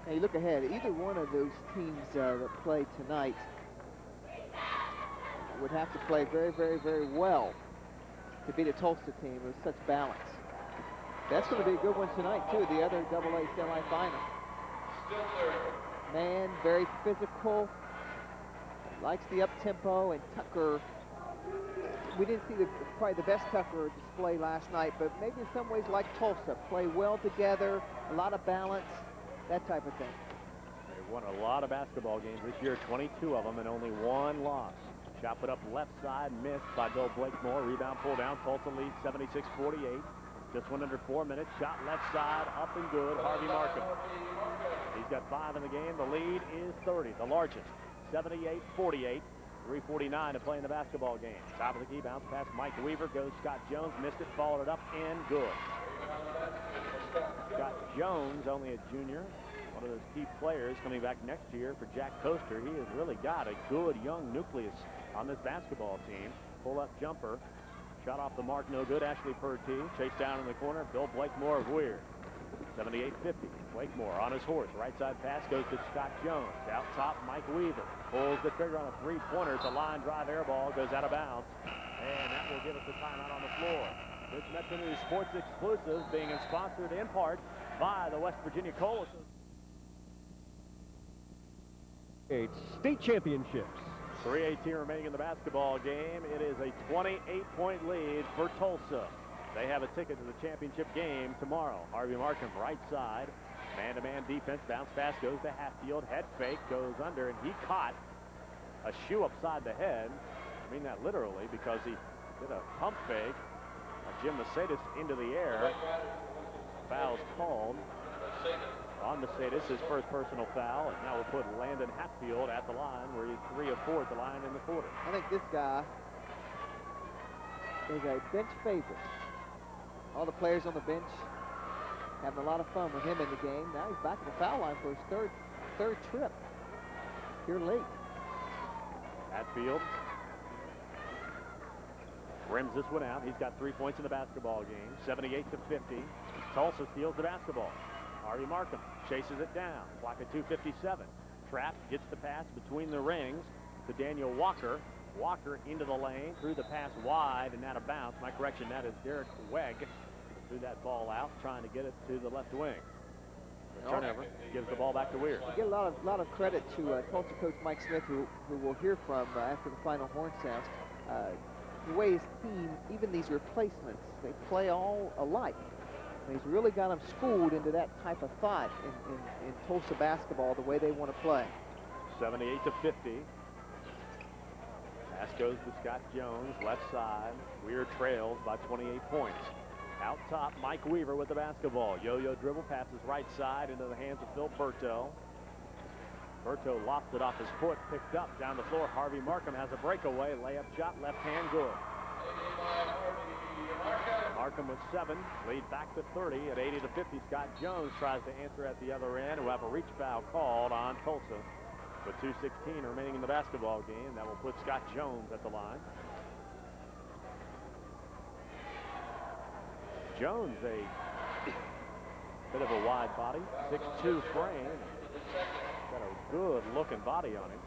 Now you look ahead, either one of those teams that play tonight would have to play very, very, very well to beat a Tulsa team with such balance. That's going to be a good one tonight, too, the other AA semifinal. Man, very physical, likes the up-tempo, and Tucker, we didn't see probably the best Tucker display last night, but maybe in some ways like Tulsa, play well together, a lot of balance, that type of thing.
They won a lot of basketball games this year, 22 of them, and only one loss. Shot put up left side, missed by Bill Blakemore. Rebound pull down. Tulsa leads 76-48. Just went under 4 minutes. Shot left side, up and good. Harvey Markham. He's got 5 in the game. The lead is 30, the largest. 78-48. 3:49 to play in the basketball game. Top of the key, bounce past Mike Weir. Goes Scott Jones. Missed it, followed it up, and good. Scott Jones, only a junior. One of those key players coming back next year for Jack Coaster. He has really got a good young nucleus on this basketball team. Pull-up jumper. Shot off the mark, no good. Ashley Purty chased down in the corner. Bill Blakemore of Weir. 78-50. Blakemore on his horse. Right side pass goes to Scott Jones. Out top, Mike Weaver. Pulls the trigger on a three-pointer. It's a line drive air ball. Goes out of bounds. And that will give us a timeout on the floor. This Metro News Sports Exclusive being sponsored in part by the West Virginia Coal Association.
State championships.
3:18 remaining in the basketball game. It is a 28-point lead for Tulsa. They have a ticket to the championship game tomorrow. Harvey Markham, right side. Man-to-man defense. Bounce pass goes to Hatfield. Head fake goes under, and he caught a shoe upside the head. I mean that literally, because he did a pump fake. Jim Mercedes into the air. Foul's called on Mercedes, his first personal foul, and now we'll put Landon Hatfield at the line, where he's 3 of 4 at the line in the quarter.
I think this guy is a bench favorite. All the players on the bench having a lot of fun with him in the game. Now he's back at the foul line for his third trip here late.
Hatfield rims this one out. He's got 3 points in the basketball game. 78-50. Tulsa steals the basketball. Harvey Markham chases it down. Clock at 2:57. Trapp gets the pass between the rings to Daniel Walker. Walker into the lane, threw the pass wide and out of bounds. My correction, that is Derek Wegg. Threw that ball out, trying to get it to the left wing. The turnover gives the ball back to Weir.
Get a lot of credit to Tulsa coach Mike Smith, who we'll hear from after the final horn sounds. The way his team, even these replacements, they play all alike. And he's really got them schooled into that type of thought in Tulsa basketball, the way they want to play.
78-50. Pass goes to Scott Jones, left side. Weir trails by 28 points. Out top, Mike Weaver with the basketball. Yo-yo dribble, passes right side into the hands of Phil Berto. Berto lost it off his foot, picked up down the floor. Harvey Markham has a breakaway. Layup shot, left hand, good. Markham with 7, lead back to 30 at 80-50. Scott Jones tries to answer at the other end. We'll have a reach foul called on Tulsa. With 2:16 remaining in the basketball game, that will put Scott Jones at the line. Jones, a bit of a wide body, 6'2" frame. Got a good-looking body on him.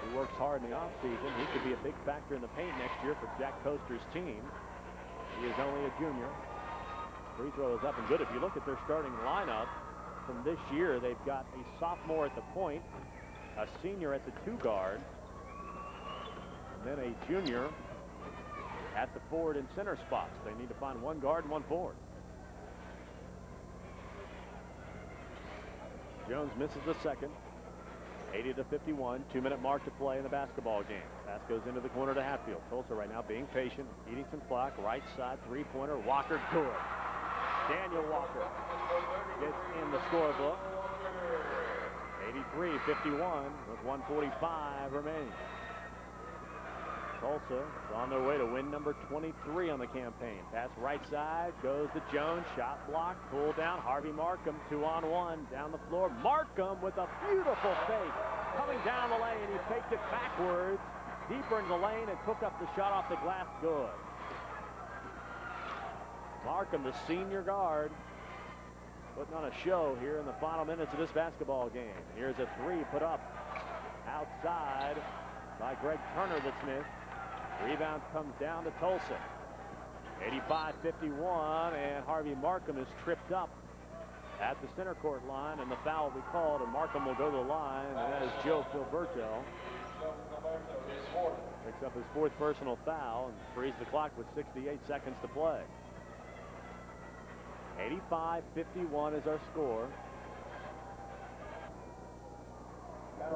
He works hard in the offseason. He could be a big factor in the paint next year for Jack Coaster's team. He is only a junior. Free throw is up and good. If you look at their starting lineup from this year, they've got a sophomore at the point, a senior at the 2 guard, and then a junior at the forward and center spots. They need to find 1 guard and 1 forward. Jones misses the second. 80-51, 2-minute mark to play in the basketball game. Pass goes into the corner to Hatfield. Tulsa right now being patient, eating some clock. Right side, 3-pointer. Walker, good. Daniel Walker gets in the scorebook. 83-51 with 1:45 remaining. Tulsa is on their way to win number 23 on the campaign. Pass right side, goes to Jones. Shot block, pull down. Harvey Markham, 2-on-1 down the floor. Markham with a beautiful fake. Coming down the lane, he faked it backwards. Deeper in the lane and took up the shot off the glass, good. Markham, the senior guard, putting on a show here in the final minutes of this basketball game. Here's a three put up outside by Greg Turner that's missed. Rebound comes down to Tolsia. 85-51, and Harvey Markham is tripped up at the center court line, and the foul will be called, and Markham will go to the line, and that is Joe Filberto. Picks up his fourth personal foul and frees the clock with 68 seconds to play. 85-51 is our score.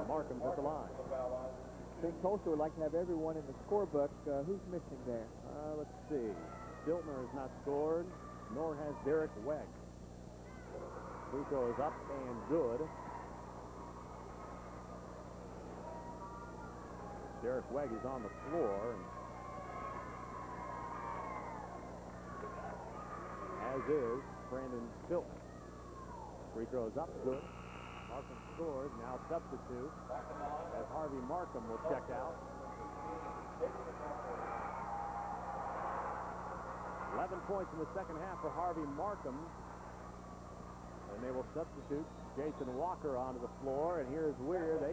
Markham's at the line.
I think Tolsia would like to have everyone in the scorebook. Who's missing there?
Let's see. Stiltner has not scored, nor has Derek Wegg. Free throw is up and good. Derek Wegg is on the floor. As is Brandon Stiltner. Free throw is up, good. Markham scores, now substitute as Harvey Markham will check out. 11 points in the second half for Harvey Markham. And they will substitute Jason Walker onto the floor. And here's Weir. They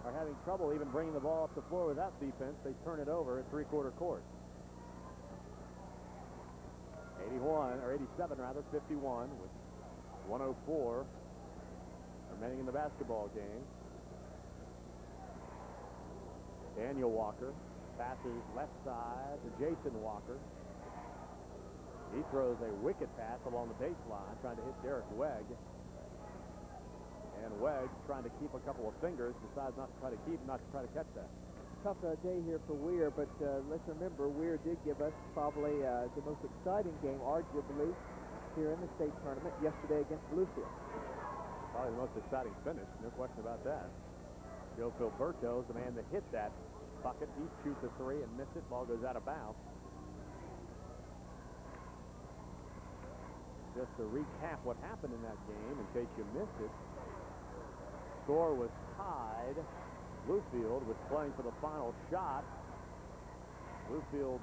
are having trouble even bringing the ball up the floor with that defense. They turn it over at three-quarter court. 87 rather, 51 with 104 remaining in the basketball game. Daniel Walker passes left side to Jason Walker. He throws a wicked pass along the baseline, trying to hit Derek Wegg. And Wegg, trying to keep a couple of fingers, decides not to try to catch that.
Tough day here for Weir, but let's remember, Weir did give us probably the most exciting game, arguably, here in the state tournament yesterday against Bluefield.
Probably the most exciting finish, no question about that. Joe Filberto is the man that hit that bucket. He shoots a three and missed it. Ball goes out of bounds. Just to recap what happened in that game, in case you missed it, score was tied. Bluefield was playing for the final shot. Bluefield,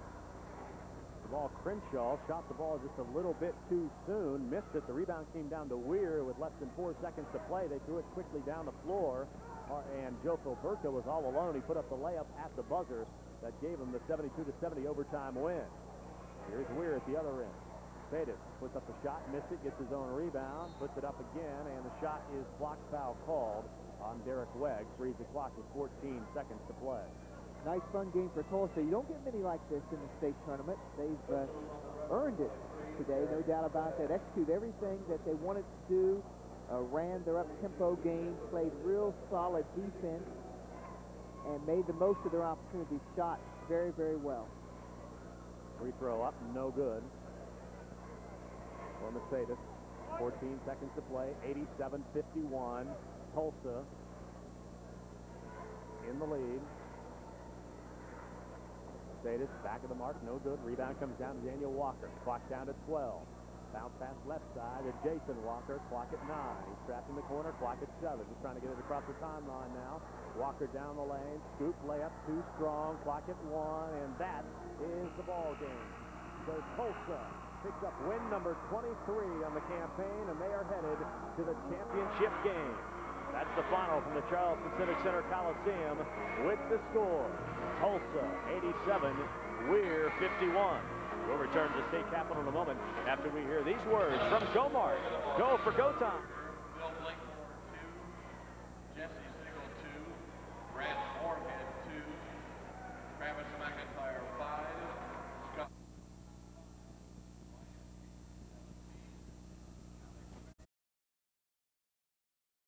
the ball, Crenshaw shot the ball just a little bit too soon, missed it. The rebound came down to Weir with less than 4 seconds to play. They threw it quickly down the floor, and Joe Filberto was all alone. He put up the layup at the buzzer that gave him the 72-70 overtime win. Here's Weir at the other end. Fadis puts up the shot, missed it, gets his own rebound, puts it up again, and the shot is blocked, foul called on Derek Wegg. Frees the clock with 14 seconds to play.
Nice fun game for Tulsa. You don't get many like this in the state tournament. They've earned it today, no doubt about that. Executed everything that they wanted to do, ran their up-tempo game, played real solid defense, and made the most of their opportunities. Shot very, very well.
Free throw up, no good. For Mercedes, 14 seconds to play, 87-51. Tulsa in the lead. Mercedes back of the mark, no good. Rebound comes down to Daniel Walker. Clock down to 12. Bounce pass left side to Jason Walker. Clock at 9. He's trapped in the corner. Clock at 7. Just trying to get it across the timeline now. Walker down the lane. Scoop layup too strong. Clock at 1, and that is the ball game. So Tulsa picks up win number 23 on the campaign, and they are headed to the championship game. That's the final from the Charleston Civic Center Coliseum with the score: Tulsa 87, Weir 51. We'll return to the state capitol in a moment after we hear these words from Go Mark. Go for go time.